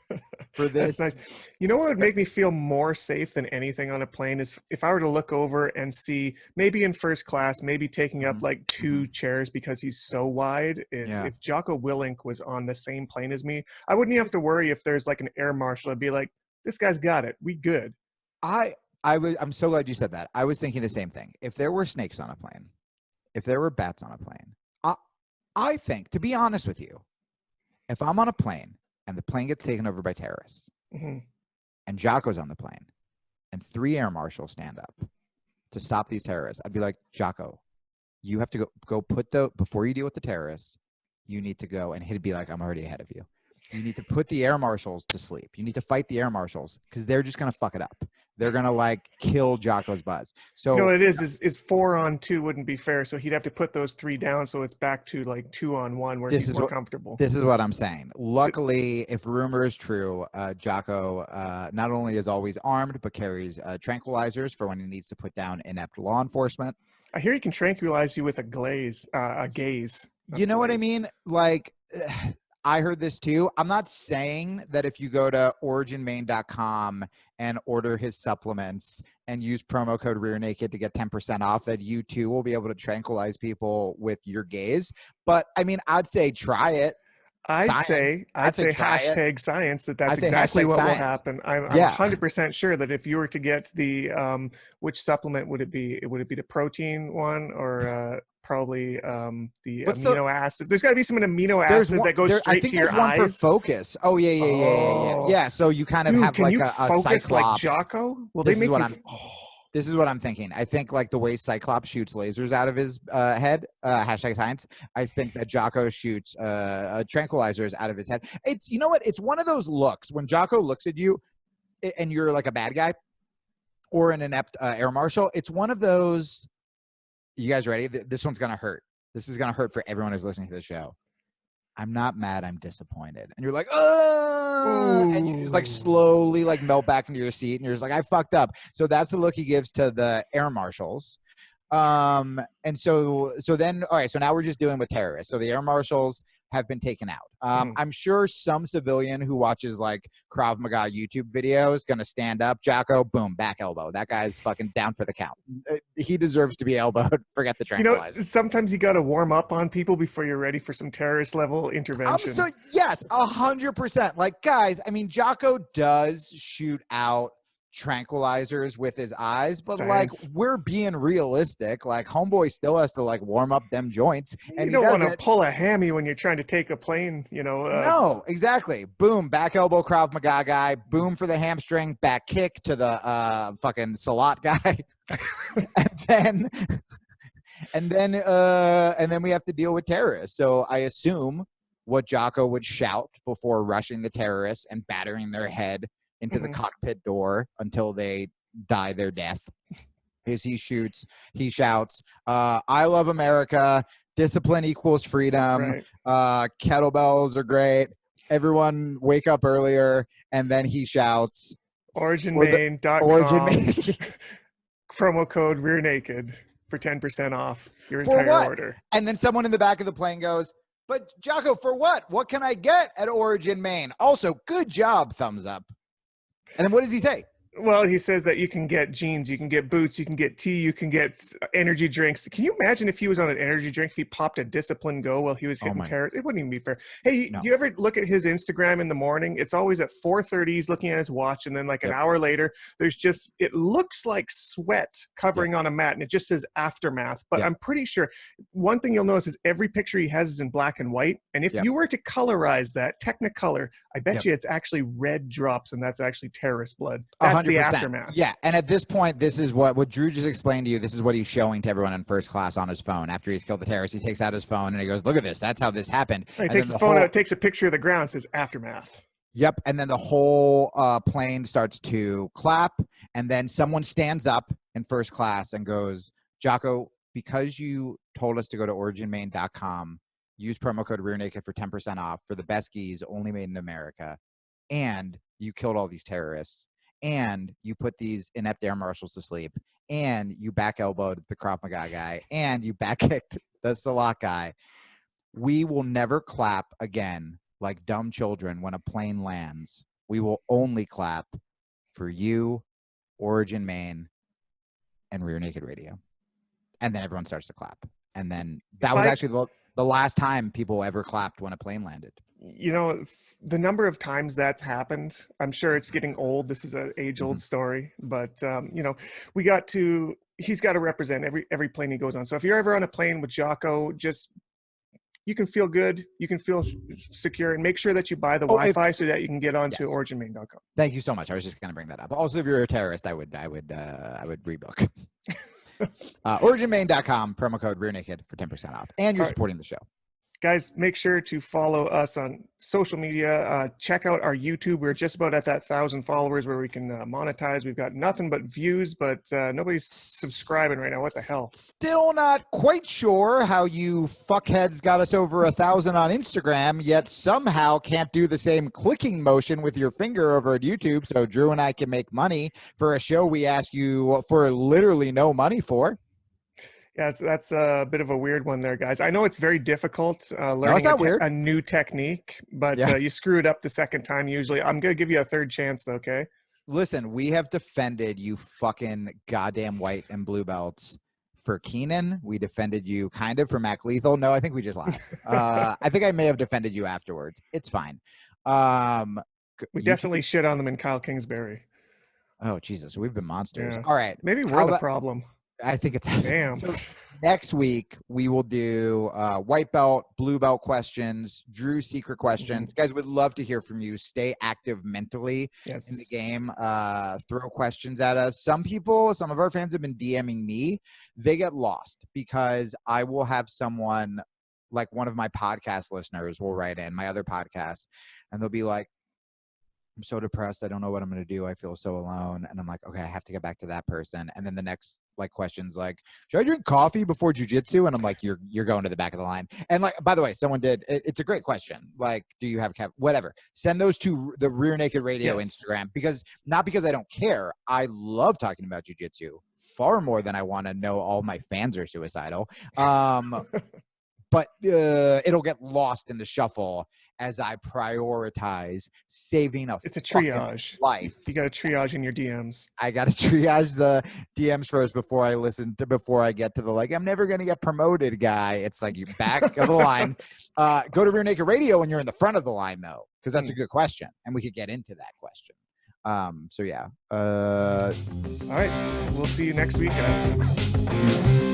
for this. That's nice. You know what would make me feel more safe than anything on a plane is if I were to look over and see, maybe in first class, maybe taking up like 2 chairs because he's so wide, if Jocko Willink was on the same plane as me, I wouldn't even have to worry if there's like an air marshal. I'd be like, this guy's got it. We good. I'm so glad you said that. I was thinking the same thing. If there were snakes on a plane, if there were bats on a plane, I think, to be honest with you, if I'm on a plane and the plane gets taken over by terrorists and Jocko's on the plane and 3 air marshals stand up to stop these terrorists, I'd be like, Jocko, you have to go put before you deal with the terrorists, you need to go, and he'd be like, I'm already ahead of you. You need to put the air marshals to sleep. You need to fight the air marshals because they're just going to fuck it up. They're going to like kill Jocko's buzz. So you know what it is 4 on 2 wouldn't be fair. So he'd have to put those 3 down. So it's back to like 2 on 1 where he's more comfortable. This is what I'm saying. Luckily, if rumor is true, Jocko not only is always armed, but carries tranquilizers for when he needs to put down inept law enforcement. I hear he can tranquilize you with a gaze. You know what I mean? Like, I heard this too. I'm not saying that if you go to originmain.com and order his supplements and use promo code RearNaked to get 10% off, that you too will be able to tranquilize people with your gaze. But I mean, I'd say try it. I'd say hashtag science. That's exactly what will happen. I'm 100% sure that if you were to get the which supplement would it be? Would it be the protein one or probably the amino acid? There's got to be some amino acid that goes straight to your eyes. I think there's one for focus. Oh yeah. So you kind of have like a focus cyclops. like Jocko? Well, this they make is what This is what I'm thinking. I think like the way Cyclops shoots lasers out of his head, hashtag science. I think that Jocko shoots tranquilizers out of his head. It's, you know what? It's one of those looks when Jocko looks at you and you're like a bad guy or an inept air marshal. It's one of those. You guys ready? This one's going to hurt. This is going to hurt for everyone who's listening to the show. I'm not mad. I'm disappointed. And you're like, oh, and you just like slowly like melt back into your seat. And you're just like, I fucked up. So that's the look he gives to the air marshals. And so then, all right, so now we're just dealing with terrorists. So the air marshals have been taken out. I'm sure some civilian who watches like Krav Maga YouTube videos going to stand up, Jocko, boom, back elbow. That guy's fucking down for the count. He deserves to be elbowed. Forget the tranquilizer. You know, sometimes you got to warm up on people before you're ready for some terrorist level intervention. So yes, 100%. Like, guys, I mean, Jocko does shoot out tranquilizers with his eyes, but Science. like, we're being realistic. Like, homeboy still has to like warm up them joints, and you don't want to pull a hammy when you're trying to take a plane, you know. No, exactly. Boom, back elbow Krav Maga guy. Boom for the hamstring, back kick to the fucking Salat guy. and then we have to deal with terrorists. So I assume what Jocko would shout before rushing the terrorists and battering their head into the cockpit door until they die their death is he shouts, I love America, discipline equals freedom, kettlebells are great, everyone wake up earlier, and then he shouts originmain.com promo code rear naked for 10% off your entire order. And then someone in the back of the plane goes, but Jocko, for what? What can I get at Origin Main? Also, good job, thumbs up. And then what does he say? Well, he says that you can get jeans, you can get boots, you can get tea, you can get energy drinks. Can you imagine if he was on an energy drink, if he popped a Discipline Go while he was hitting terror? It wouldn't even be fair. Hey, do you ever look at his Instagram in the morning? It's always at 4:30, he's looking at his watch, and then like an hour later, there's just, it looks like sweat covering on a mat, and it just says aftermath. But I'm pretty sure, one thing you'll notice is every picture he has is in black and white. And if you were to colorize that, Technicolor, I bet you it's actually red drops, and that's actually terrorist blood. That's 100%. The aftermath. Yeah, and at this point, this is what Drew just explained to you. This is what he's showing to everyone in first class on his phone. After he's killed the terrorist, he takes out his phone and he goes, look at this. That's how this happened. He takes his phone out, takes a picture of the ground, says aftermath. Yep, and then the whole plane starts to clap, and then someone stands up in first class and goes, Jocko, because you told us to go to originmain.com, use promo code RearNaked for 10% off for the best gis only made in America, and you killed all these terrorists, and you put these inept air marshals to sleep, and you back elbowed the Krav Maga guy, and you back kicked the Salat guy. We will never clap again like dumb children when a plane lands. We will only clap for you, Origin Main, and Rear Naked Radio. And then everyone starts to clap. And then that was actually the last time people ever clapped when a plane landed. You know, the number of times that's happened, I'm sure it's getting old. This is an age-old story, but you know, he's got to represent every plane he goes on. So if you're ever on a plane with Jocko, you can feel good, you can feel secure, and make sure that you buy the Wi-Fi so that you can get onto originmain.com. Thank you so much. I was just going to bring that up. Also, if you're a terrorist, I would rebook. Originmain.com, promo code RearNaked for 10% off, and you're supporting the show. Guys, make sure to follow us on social media. Check out our YouTube. We're just about at that 1,000 followers where we can monetize. We've got nothing but views, but nobody's subscribing right now. What the hell? Still not quite sure how you fuckheads got us over 1,000 on Instagram, yet somehow can't do the same clicking motion with your finger over at YouTube so Drew and I can make money for a show we asked you for literally no money for. Yeah, that's a bit of a weird one there, guys. I know it's very difficult learning a new technique, but you screw it up the second time usually. I'm going to give you a third chance, okay? Listen, we have defended you fucking goddamn white and blue belts for Keenan. We defended you kind of for Mac Lethal. No, I think we just laughed. I think I may have defended you afterwards. It's fine. We definitely shit on them in Kyle Kingsbury. Oh, Jesus. We've been monsters. Yeah. All right. Maybe we're the problem. I think it's awesome. Damn. So next week we will do white belt, blue belt questions, Drew secret questions. Guys, would love to hear from you. Stay active mentally in the game. Throw questions at us. Some of our fans have been DMing me. They get lost because I will have someone, like one of my podcast listeners will write in my other podcast, and they'll be like, I'm so depressed. I don't know what I'm going to do. I feel so alone. And I'm like, okay, I have to get back to that person. And then the next question's like, should I drink coffee before jiu-jitsu? And I'm like, you're going to the back of the line. And by the way, someone did, it's a great question. Like, do you have whatever, send those to the Rear Naked Radio Instagram, not because I don't care. I love talking about jiu-jitsu far more than I want to know all my fans are suicidal. But it'll get lost in the shuffle as I prioritize saving it's a triage life. You got to triage in your DMs. I got to triage the DMs first before I get to the I'm never going to get promoted guy. It's like you back of the line. Go to Rear Naked Radio when you're in the front of the line though, because that's a good question, and we could get into that question. So yeah. All right, we'll see you next week, guys.